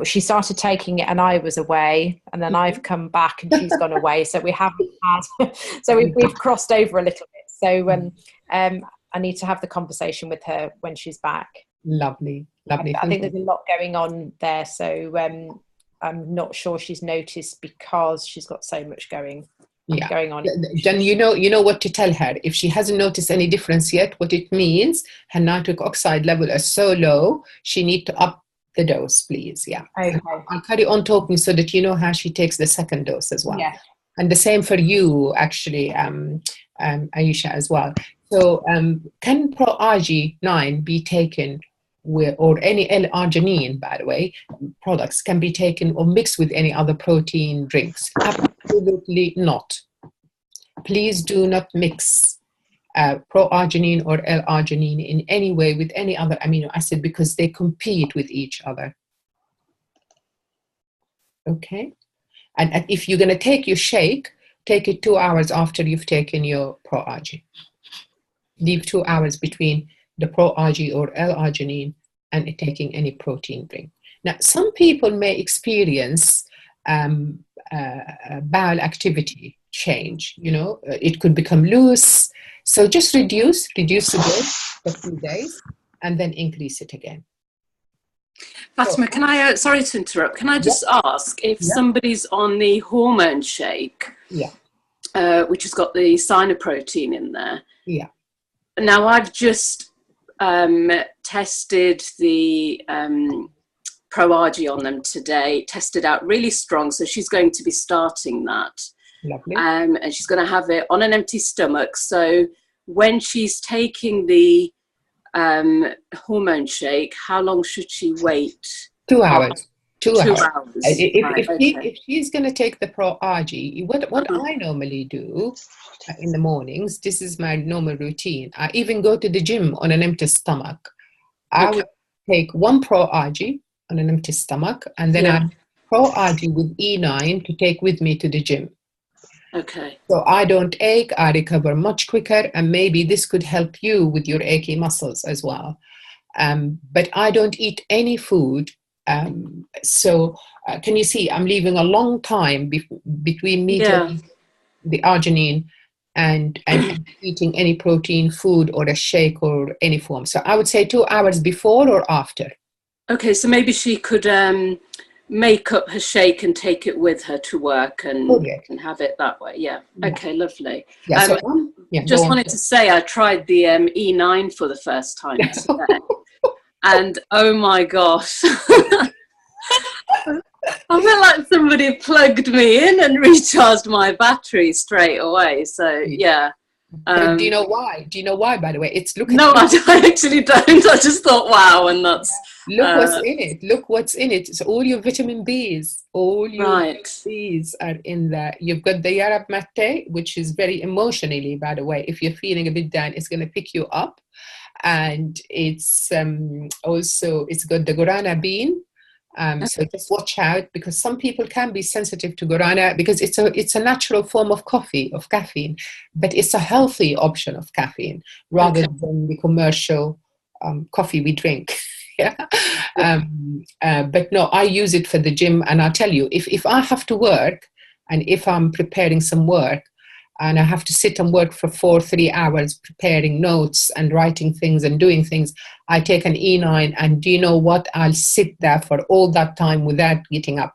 [SPEAKER 3] She started taking it and I was away, and then I've come back and she's gone away. So we haven't had, so we've crossed over a little bit. So I need to have the conversation with her when she's back.
[SPEAKER 1] Lovely.
[SPEAKER 3] I think there's a lot going on there. So I'm not sure she's noticed because she's got so much going on.
[SPEAKER 1] Then you know what to tell her. If she hasn't noticed any difference yet, what it means, her nitric oxide level is so low, she needs to up the dose, please. Yeah.
[SPEAKER 3] Okay.
[SPEAKER 1] I'll carry on talking so that you know how she takes the second dose as well.
[SPEAKER 3] Yeah.
[SPEAKER 1] And the same for you, actually, Aisha, as well. So can Pro Argi9 be taken with, or any L-arginine, by the way, products can be taken or mixed with any other protein drinks? Absolutely not. Please do not mix Pro-arginine or L-arginine in any way with any other amino acid, because they compete with each other. Okay? And if you're going to take your shake, take it 2 hours after you've taken your Pro-argi. Leave 2 hours between the Pro-argi or L-arginine and taking any protein drink. Now, some people may experience bowel activity change. It could become loose. So just reduce the dose for 2 days and then increase it again.
[SPEAKER 4] Fatima, can I, sorry to interrupt, can I just ask if somebody's on the hormone shake, which has got the cyanoprotein in there?
[SPEAKER 1] Yeah.
[SPEAKER 4] Now, I've just tested the Pro-argi on them today, tested out really strong, so she's going to be starting that.
[SPEAKER 1] Lovely.
[SPEAKER 4] And she's going to have it on an empty stomach, so when she's taking the hormone shake, how long should she wait?
[SPEAKER 1] 2 hours. 2 hours.
[SPEAKER 4] If
[SPEAKER 1] she's going to take the Pro-argi, what I normally do in the mornings, this is my normal routine. I even go to the gym on an empty stomach. I would take 1 Pro-argi on an empty stomach, and then I Pro-argi with E9 to take with me to the gym.
[SPEAKER 4] Okay.
[SPEAKER 1] So I don't ache, I recover much quicker, and maybe this could help you with your achy muscles as well. But I don't eat any food. So can you see, I'm leaving a long time between me taking the arginine and eating any protein food or a shake or any form. So I would say 2 hours before or after.
[SPEAKER 4] Okay, so maybe she could make up her shake and take it with her to work and have it that way. Yeah. Okay, lovely.
[SPEAKER 1] Yeah,
[SPEAKER 4] just wanted to say I tried the E9 for the first time today. And oh my gosh. I feel like somebody plugged me in and recharged my battery straight away. So yeah.
[SPEAKER 1] Do you know why? Do you know why, by the way?
[SPEAKER 4] No, I actually don't. I just thought, wow, and that's...
[SPEAKER 1] Look what's in it. Look what's in it. It's all your vitamin Bs. All your Bs are in there. You've got the yarab mate, which is very emotionally, by the way. If you're feeling a bit down, it's going to pick you up. And it's also, it's got the guarana bean. So just watch out, because some people can be sensitive to guarana because it's a natural form of caffeine, but it's a healthy option of caffeine rather than the commercial coffee we drink. But no, I use it for the gym, and I'll tell you, if I have to work and if I'm preparing some work and I have to sit and work for 3 hours preparing notes and writing things and doing things, I take an E9, and do you know what? I'll sit there for all that time without getting up.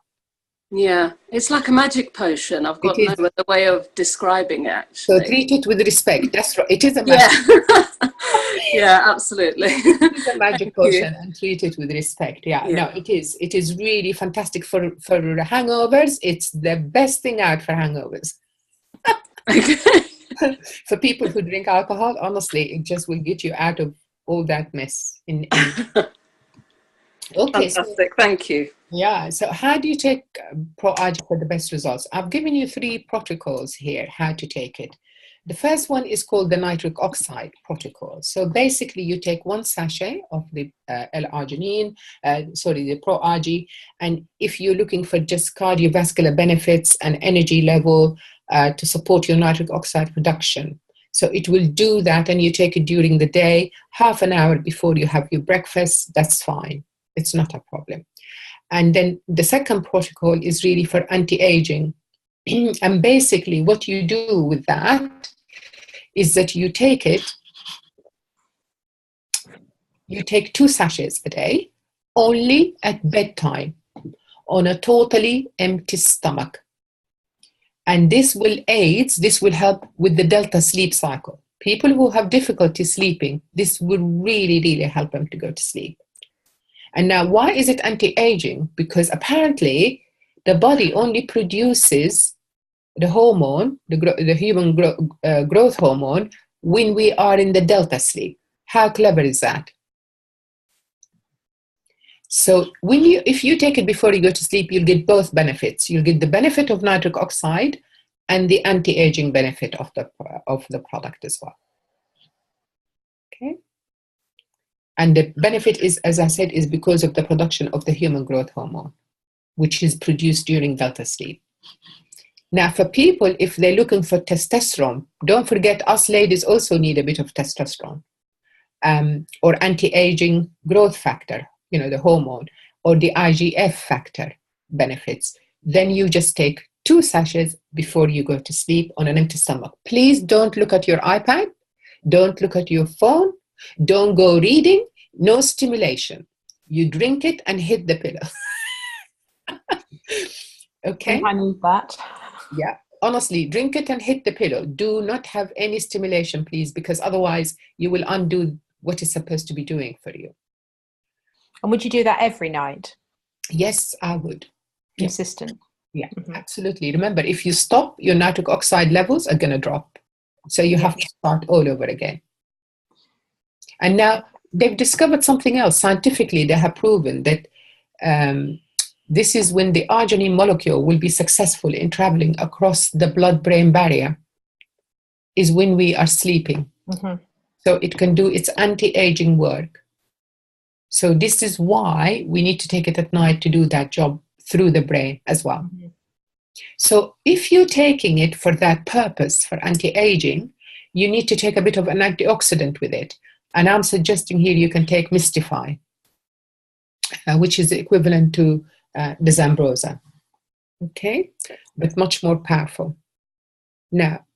[SPEAKER 4] Yeah, it's like a magic potion. I've got no other way of describing it, actually.
[SPEAKER 1] So treat it with respect. That's right. It is a magic
[SPEAKER 4] Yeah, absolutely.
[SPEAKER 1] It is a magic potion, and treat it with respect. Yeah, no, it is. It is really fantastic for hangovers. It's the best thing out for hangovers. For people who drink alcohol, honestly, it just will get you out of all that mess. Okay,
[SPEAKER 4] fantastic. Thank you.
[SPEAKER 1] Yeah, so how do you take Pro-argi for the best results? I've given you 3 protocols here, how to take it. The first one is called the nitric oxide protocol. So basically you take 1 sachet of the L-arginine, the Pro-argi, and if you're looking for just cardiovascular benefits and energy level to support your nitric oxide production. So it will do that, and you take it during the day, half an hour before you have your breakfast. That's fine. It's not a problem. And then the second protocol is really for anti-aging. And basically what you do with that is that you take 2 sachets a day, only at bedtime, on a totally empty stomach. And this will help with the delta sleep cycle. People who have difficulty sleeping, this will really, really help them to go to sleep. And now, why is it anti-aging? Because apparently the body only produces the hormone, the human growth hormone, when we are in the delta sleep. How clever is that? So if you take it before you go to sleep, you'll get both benefits. You'll get the benefit of nitric oxide and the anti-aging benefit of the product as well. Okay. And the benefit is, as I said, is because of the production of the human growth hormone, which is produced during delta sleep. Now, for people, if they're looking for testosterone, don't forget us ladies also need a bit of testosterone, or anti-aging growth factor, the hormone, or the IGF factor benefits. Then you just take 2 sachets before you go to sleep on an empty stomach. Please don't look at your iPad. Don't look at your phone. Don't go reading. No stimulation. You drink it and hit the pillow. Okay?
[SPEAKER 3] I need that.
[SPEAKER 1] Yeah. Honestly, drink it and hit the pillow. Do not have any stimulation, please, because otherwise you will undo what it's supposed to be doing for you.
[SPEAKER 3] And would you do that every night?
[SPEAKER 1] Yes, I would.
[SPEAKER 3] Consistent?
[SPEAKER 1] Yeah, absolutely. Remember, if you stop, your nitric oxide levels are going to drop. So you have to start all over again. And now they've discovered something else. Scientifically, they have proven that this is when the arginine molecule will be successful in traveling across the blood-brain barrier, is when we are sleeping. So it can do its anti-aging work. So this is why we need to take it at night to do that job through the brain as well. So if you're taking it for that purpose, for anti-aging, you need to take a bit of an antioxidant with it. And I'm suggesting here you can take Mystify, which is equivalent to the Zambrosa. Okay? But much more powerful. Now,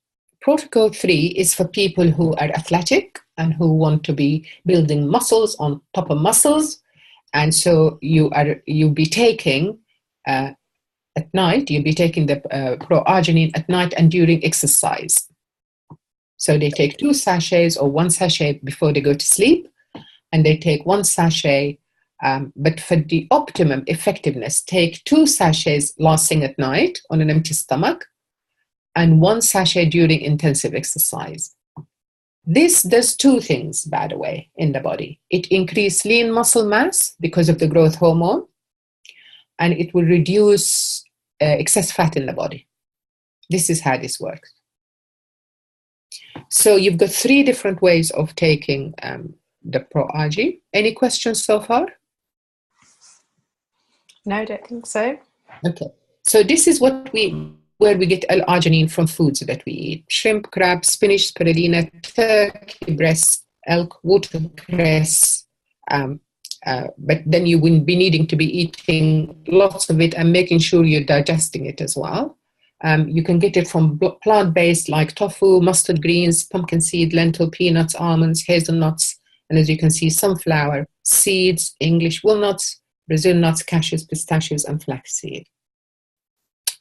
[SPEAKER 1] protocol 3 is for people who are athletic and who want to be building muscles on top of muscles. And so you'll be taking at night, you'll be taking the pro-arginine at night and during exercise. So they take 2 sachets or 1 sachet before they go to sleep, and they take 1 sachet, but for the optimum effectiveness, take 2 sachets last thing at night on an empty stomach, and 1 sachet during intensive exercise. This does 2 things, by the way, in the body. It increases lean muscle mass because of the growth hormone, and it will reduce excess fat in the body. This is how this works. So you've got 3 different ways of taking the Pro-Argi. Any questions so far?
[SPEAKER 3] No, I don't think so.
[SPEAKER 1] Okay. So this is where we get L-arginine from foods that we eat. Shrimp, crab, spinach, spirulina, turkey breast, elk, watercress. But then you wouldn't be needing to be eating lots of it and making sure you're digesting it as well. You can get it from plant-based like tofu, mustard greens, pumpkin seed, lentil, peanuts, almonds, hazelnuts, and as you can see, sunflower, seeds, English walnuts, Brazil nuts, cashews, pistachios, and flaxseed.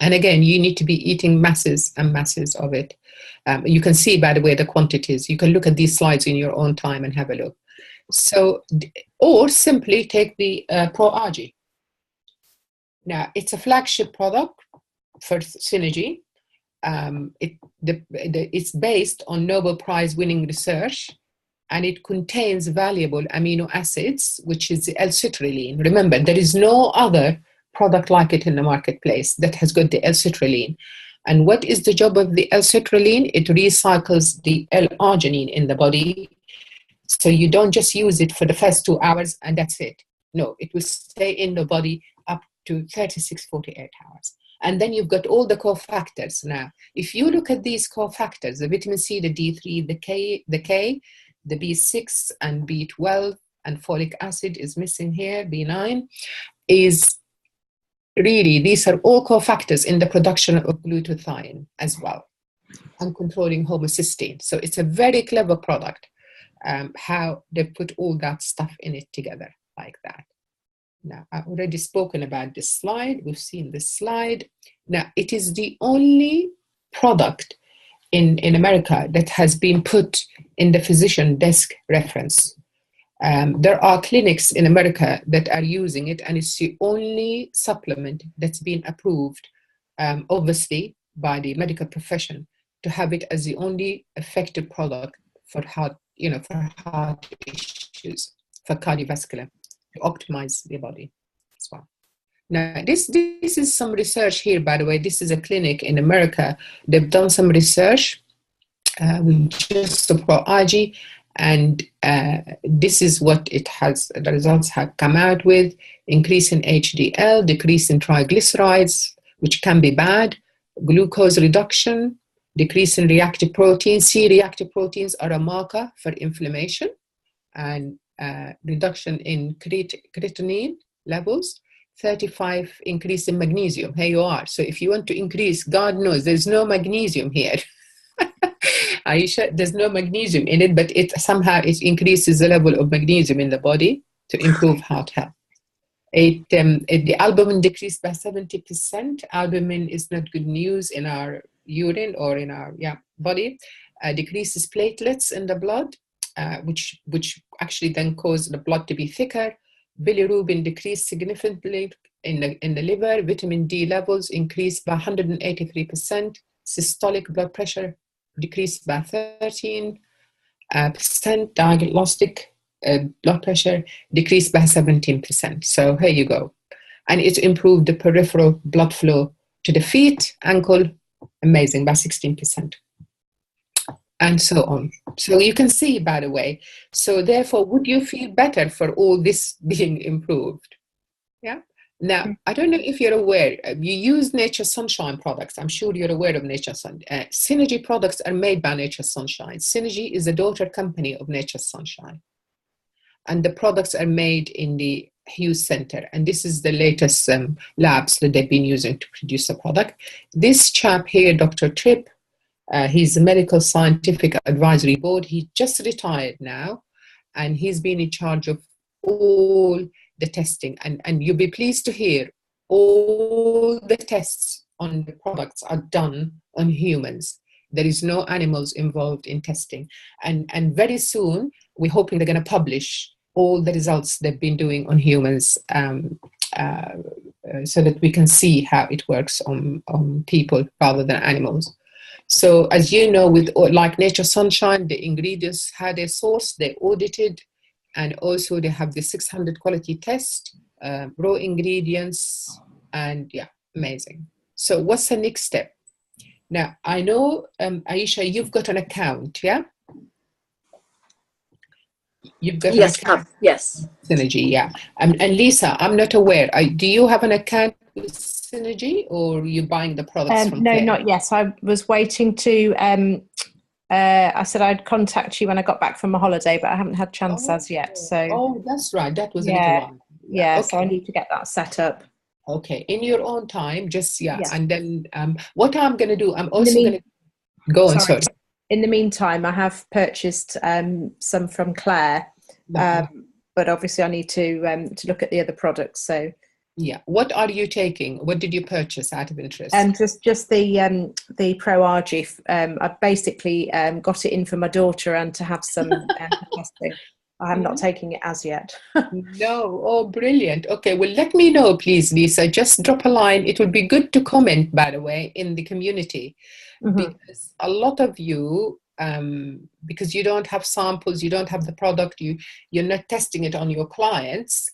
[SPEAKER 1] And again, you need to be eating masses and masses of it. You can see, by the way, the quantities. You can look at these slides in your own time and have a look. So, or simply take the Pro-Argi. Now, it's a flagship product for Synergy. It's based on Nobel Prize winning research, and it contains valuable amino acids, which is L-citrulline. Remember, there is no other product like it in the marketplace that has got the L-citrulline. And what is the job of the L-citrulline? It recycles the L-arginine in the body. So you don't just use it for the first 2 hours and that's it. No, it will stay in the body up to 36, 48 hours. And then you've got all the cofactors. Now, if you look at these cofactors, the vitamin C, the D3, the K, the B6 and B12, and folic acid is missing here, B9, is really, these are all cofactors in the production of glutathione as well, and controlling homocysteine. So it's a very clever product, how they put all that stuff in it together like that. Now, I've already spoken about this slide. We've seen this slide. Now, it is the only product in America that has been put in the physician desk reference. There are clinics in America that are using it, and it's the only supplement that's been approved, obviously, by the medical profession, to have it as the only effective product for heart, for heart issues, for cardiovascular, to optimize the body as well. Now, this is some research here, by the way. This is a clinic in America. They've done some research with just for Argi, and this is what it has, the results have come out with: increase in HDL, decrease in triglycerides, which can be bad, glucose reduction, decrease in reactive proteins. C-reactive proteins are a marker for inflammation, and reduction in creatinine levels, 35 increase in magnesium. Here you are. So if you want to increase, God knows, there's no magnesium here. Aisha, there's no magnesium in it, but it somehow it increases the level of magnesium in the body to improve heart health. The albumin decreased by 70%. Albumin is not good news in our urine or in our body. Decreases platelets in the blood, which actually then cause the blood to be thicker. Bilirubin decreased significantly in the liver. Vitamin D levels increased by 183%. Systolic blood pressure decreased by 13%. Diagnostic blood pressure decreased by 17%. So here you go. And it improved the peripheral blood flow to the feet, ankle, amazing, by 16%. And so on. So you can see, by the way, so therefore, would you feel better for all this being improved? Yeah. Now, I don't know if you're aware, you use Nature Sunshine products. I'm sure you're aware of Nature Sunshine. Synergy products are made by Nature Sunshine. Synergy is a daughter company of Nature Sunshine. And the products are made in the Hughes Center. And this is the latest labs that they've been using to produce the product. This chap here, Dr. Tripp, he's a medical scientific advisory board. He just retired now, and he's been in charge of all the testing. And you'll be pleased to hear all the tests on the products are done on humans. There is no animals involved in testing. And very soon, we're hoping they're going to publish all the results they've been doing on humans, so that we can see how it works on people rather than animals. So as you know, with like Nature Sunshine, the ingredients had a source, they audited, and also they have the 600 quality test, raw ingredients, and yeah, amazing. So what's the next step? Now, I know, Aisha, you've got an account, yeah? You've got
[SPEAKER 4] yes,
[SPEAKER 1] an account.
[SPEAKER 4] yes.
[SPEAKER 1] Synergy, yeah. And Lisa, I'm not aware. Do you have an account with Synergy, or are you buying the products from
[SPEAKER 3] No,
[SPEAKER 1] Claire?
[SPEAKER 3] not yet. I was waiting to, I said I'd contact you when I got back from my holiday, but I haven't had a chance as yet. So.
[SPEAKER 1] Oh, that's right. That was a little while.
[SPEAKER 3] Yeah,
[SPEAKER 1] okay.
[SPEAKER 3] So I need to get that set up.
[SPEAKER 1] Okay, in your own time, just,
[SPEAKER 3] Yeah.
[SPEAKER 1] And then what I'm going to do, I'm also going to go on, sorry.
[SPEAKER 3] In the meantime, I have purchased some from Claire, but obviously I need to look at the other products. So
[SPEAKER 1] yeah, what are you taking? What did you purchase out of interest?
[SPEAKER 3] Just the Pro Argi. I basically got it in for my daughter and to have some testing. I'm not taking it as yet.
[SPEAKER 1] No, oh, brilliant. Okay, well, let me know, please, Lisa. Just drop a line. It would be good to comment, by the way, in the community, because a lot of you, because you don't have samples, you don't have the product, you're not testing it on your clients,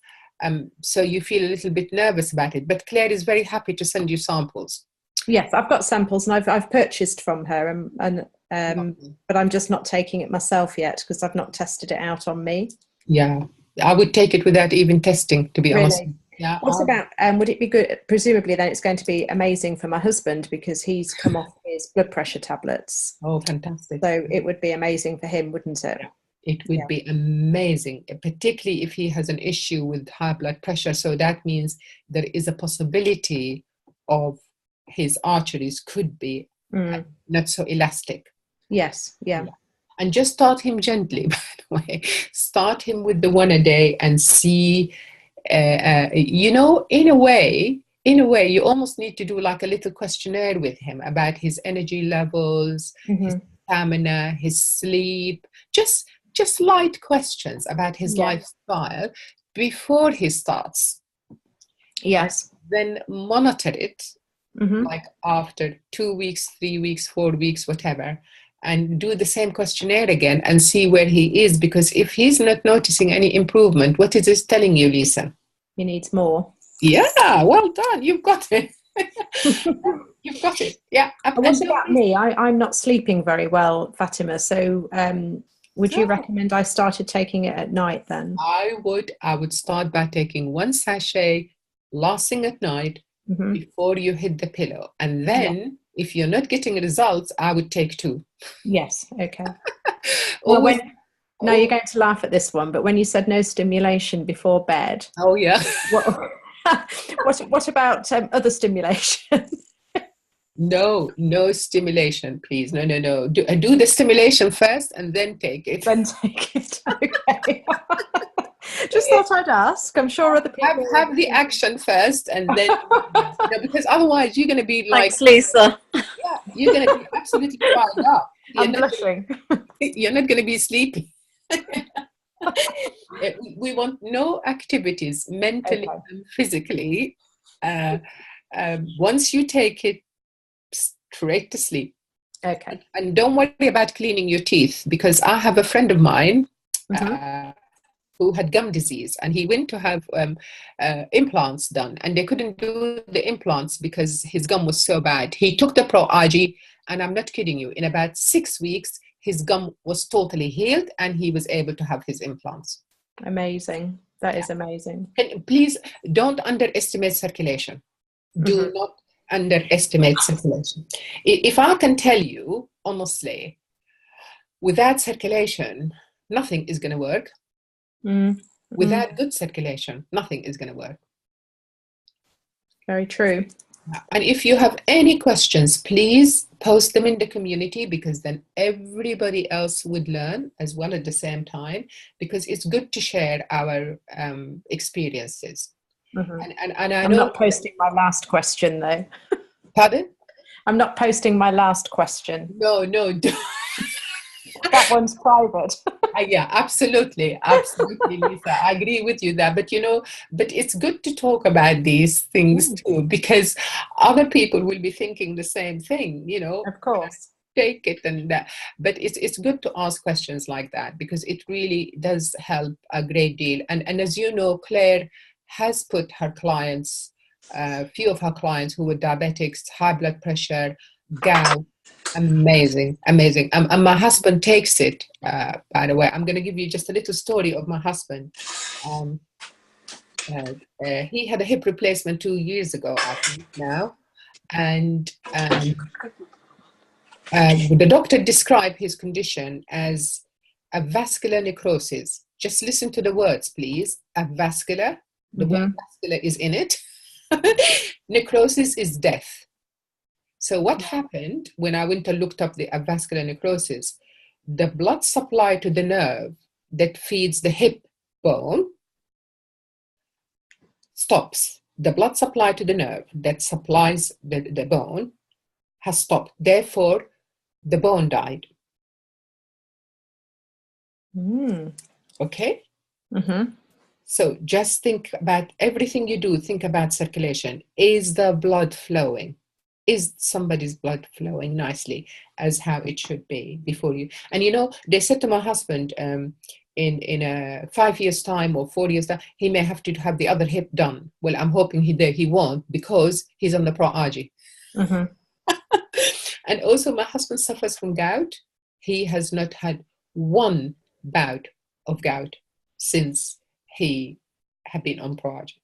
[SPEAKER 1] so you feel a little bit nervous about it. But Claire is very happy to send you samples.
[SPEAKER 3] Yes, I've got samples, and I've purchased from her, but I'm just not taking it myself yet because I've not tested it out on me.
[SPEAKER 1] Yeah, I would take it without even testing, to be honest. Yeah.
[SPEAKER 3] What about, would it be good, presumably then it's going to be amazing for my husband because he's come off his blood pressure tablets.
[SPEAKER 1] Oh, fantastic.
[SPEAKER 3] So it would be amazing for him, wouldn't it?
[SPEAKER 1] It would be amazing, particularly if he has an issue with high blood pressure. So that means there is a possibility of his arteries could be not so elastic.
[SPEAKER 3] Yes, yeah.
[SPEAKER 1] And just start him gently, by the way. Start him with the one a day and see, you know, in a way, you almost need to do like a little questionnaire with him about his energy levels, his stamina, his sleep, just light questions about his lifestyle before he starts.
[SPEAKER 3] Yes.
[SPEAKER 1] Then monitor it, like after 2 weeks, 3 weeks, 4 weeks, whatever, and do the same questionnaire again and see where he is. Because if he's not noticing any improvement, what is this telling you, Lisa?
[SPEAKER 3] He needs more.
[SPEAKER 1] Yeah, well done. You've got it. You've got it. Yeah.
[SPEAKER 3] And what about me? I'm not sleeping very well, Fatima. So would you recommend I started taking it at night then?
[SPEAKER 1] I would start by taking 1 sachet last thing at night before you hit the pillow. And then if you're not getting results, I would take 2.
[SPEAKER 3] Yes. Okay. Well, you're going to laugh at this one, but when you said no stimulation before bed.
[SPEAKER 1] Oh, yeah.
[SPEAKER 3] What about other stimulation?
[SPEAKER 1] No stimulation, please. No. Do the stimulation first and then take it.
[SPEAKER 3] Then take it. Okay. Just thought I'd ask. I'm sure other people
[SPEAKER 1] have the action first, and then because otherwise you're going to be like,
[SPEAKER 4] thanks, Lisa.
[SPEAKER 1] Yeah, you're going to be absolutely fired up.
[SPEAKER 3] I'm blushing.
[SPEAKER 1] You're not going to be sleepy. We want no activities mentally and physically. Once you take it, straight to sleep.
[SPEAKER 3] Okay.
[SPEAKER 1] And don't worry about cleaning your teeth, because I have a friend of mine who had gum disease, and he went to have implants done, and they couldn't do the implants because his gum was so bad. He took the Pro Argi, and I'm not kidding you, in about 6 weeks his gum was totally healed and he was able to have his implants.
[SPEAKER 3] Amazing. That is amazing.
[SPEAKER 1] And please don't underestimate circulation. Do not underestimate circulation. If I can tell you honestly, without circulation nothing is going to work. Without good circulation nothing is going to work.
[SPEAKER 3] Very true.
[SPEAKER 1] And if you have any questions, please post them in the community, because then everybody else would learn as well at the same time, because it's good to share our experiences. And I'm
[SPEAKER 3] not posting my last question though.
[SPEAKER 1] Pardon?
[SPEAKER 3] I'm not posting my last question.
[SPEAKER 1] No.
[SPEAKER 3] That one's private.
[SPEAKER 1] Yeah, absolutely, Lisa. I agree with you there. But but it's good to talk about these things too, because other people will be thinking the same thing.
[SPEAKER 3] Of course.
[SPEAKER 1] Take it and that. But it's good to ask questions like that, because it really does help a great deal. And as you know, Claire has put her clients, a few of her clients who were diabetics, high blood pressure, gout. Amazing. And my husband takes it, by the way. I'm going to give you just a little story of my husband. He had a hip replacement 2 years ago, I think now. And the doctor described his condition as a vascular necrosis. Just listen to the words, please. A vascular. The word vascular is in it. Necrosis is death. So what happened when I went and looked up the avascular necrosis? The blood supply to the nerve that feeds the hip bone stops. The blood supply to the nerve that supplies the bone has stopped. Therefore, the bone died. Okay? So just think about everything you do. Think about circulation. Is the blood flowing? Is somebody's blood flowing nicely as how it should be before you? And they said to my husband, in 5 years time or 4 years time, he may have to have the other hip done. Well, I'm hoping he won't, because he's on the Pro Argi. And also my husband suffers from gout. He has not had one bout of gout since he had been on Pro Argi.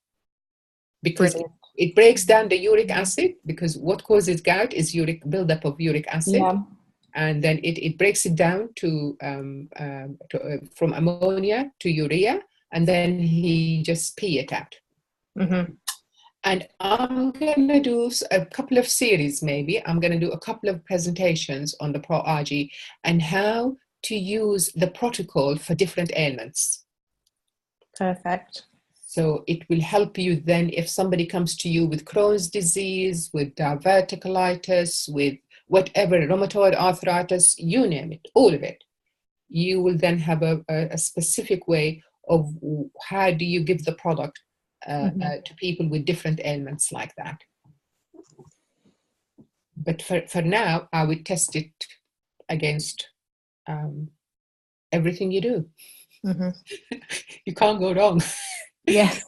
[SPEAKER 1] because it breaks down the uric acid, because what causes gout is buildup of uric acid.
[SPEAKER 3] Yeah.
[SPEAKER 1] And then it breaks it down to from ammonia to urea, and then he just pee it out.
[SPEAKER 3] Mm-hmm.
[SPEAKER 1] And I'm going to do a couple of series, maybe. I'm going to do a couple of presentations on the Pro Argi and how to use the protocol for different ailments.
[SPEAKER 3] Perfect.
[SPEAKER 1] So it will help you then if somebody comes to you with Crohn's disease, with diverticulitis, with whatever, rheumatoid arthritis, you name it, all of it. You will then have a specific way of how do you give the product to people with different ailments like that. But for now, I would test it against everything you do. You can't go wrong.
[SPEAKER 3] Yes.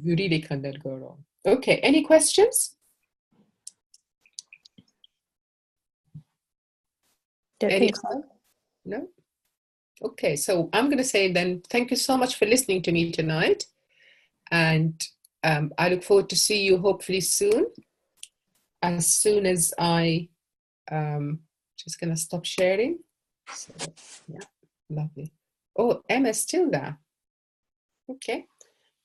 [SPEAKER 1] You really cannot go wrong. Okay, any questions?
[SPEAKER 3] Don't think so.
[SPEAKER 1] No? Okay, so I'm going to say then, thank you so much for listening to me tonight. And I look forward to see you hopefully soon. As soon as I, just going to stop sharing. So, yeah, lovely. Oh, Emma's still there. Okay,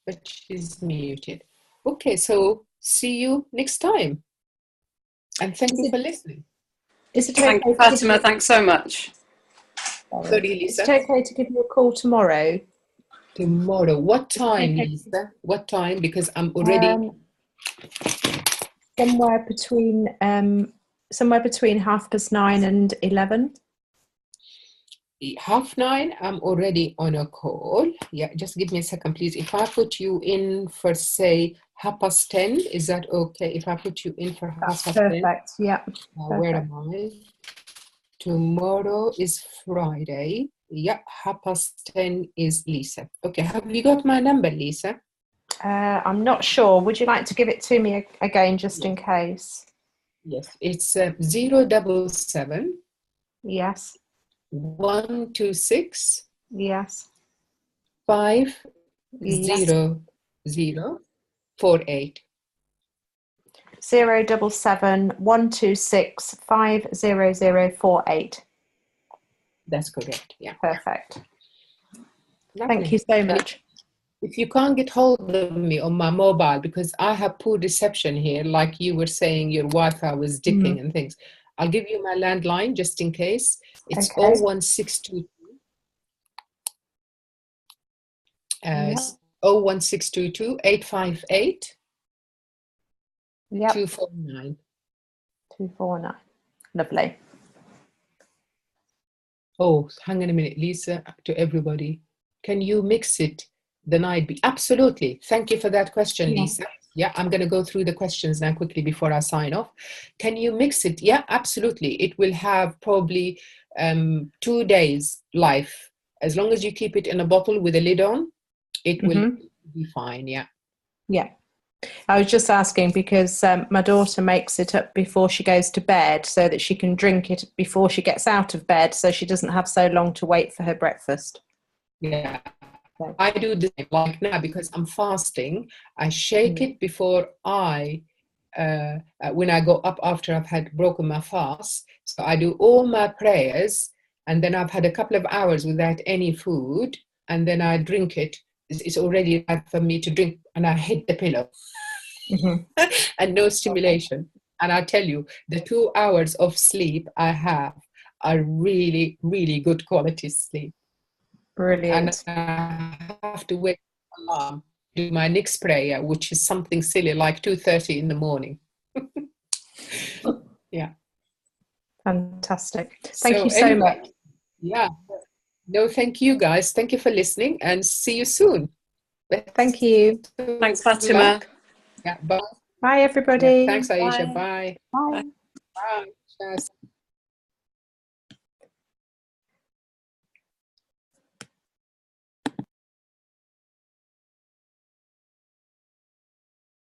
[SPEAKER 1] but she's muted. Okay, so see you next time. And thank you for listening.
[SPEAKER 3] Is it
[SPEAKER 4] Thank you, Fatima. Thanks so much.
[SPEAKER 1] Sorry, Lisa.
[SPEAKER 3] Is it okay to give you a call tomorrow?
[SPEAKER 1] Tomorrow. What time, Lisa? What time? Because I'm already...
[SPEAKER 3] somewhere between 9:30 and 11.
[SPEAKER 1] 9:30, I'm already on a call. Yeah, just give me a second, please. If I put you in for, say, 10:30, is that okay? If I put you in for 10:30?
[SPEAKER 3] Perfect, yeah.
[SPEAKER 1] Where am I? Tomorrow is Friday. Yeah, 10:30 is Lisa. Okay, have you got my number, Lisa?
[SPEAKER 3] I'm not sure. Would you like to give it to me again, just in case?
[SPEAKER 1] Yes, it's 077.
[SPEAKER 3] Yes.
[SPEAKER 1] 126.
[SPEAKER 3] Yes.
[SPEAKER 1] 50048.
[SPEAKER 3] 077 126 50048.
[SPEAKER 1] That's correct. Yeah.
[SPEAKER 3] Perfect.
[SPEAKER 1] Lovely.
[SPEAKER 3] Thank you so much.
[SPEAKER 1] If you can't get hold of me on my mobile, because I have poor reception here, like you were saying, your Wi-Fi was dipping and things, I'll give you my landline just in case. It's 01622. 01622 858 249.
[SPEAKER 3] 249. Lovely.
[SPEAKER 1] Oh, hang on a minute, Lisa, to everybody. Can you mix it the night? Absolutely. Thank you for that question, Lisa. Yeah, I'm going to go through the questions now quickly before I sign off. Can you mix it? Yeah, absolutely. It will have probably 2 days life. As long as you keep it in a bottle with a lid on, it will be fine. Yeah.
[SPEAKER 3] Yeah. I was just asking because my daughter makes it up before she goes to bed so that she can drink it before she gets out of bed, so she doesn't have so long to wait for her breakfast.
[SPEAKER 1] Yeah. I do the same, like now, because I'm fasting. I shake it before when I go up after I've had broken my fast. So I do all my prayers, and then I've had a couple of hours without any food, and then I drink it. It's already time for me to drink, and I hit the pillow. And no stimulation. And I tell you, the 2 hours of sleep I have are really, really good quality sleep.
[SPEAKER 3] Brilliant.
[SPEAKER 1] And I have to wake up alarm, do my next prayer, which is something silly like 2:30 in the morning. Yeah.
[SPEAKER 3] Fantastic. Thank you so much.
[SPEAKER 1] Yeah. No, thank you guys. Thank you for listening, and see you soon.
[SPEAKER 3] Thank you.
[SPEAKER 4] Thanks, Fatima.
[SPEAKER 1] Yeah, bye.
[SPEAKER 3] Bye, everybody.
[SPEAKER 1] Yeah, thanks, Aisha. Bye.
[SPEAKER 3] Bye.
[SPEAKER 1] Bye. Bye.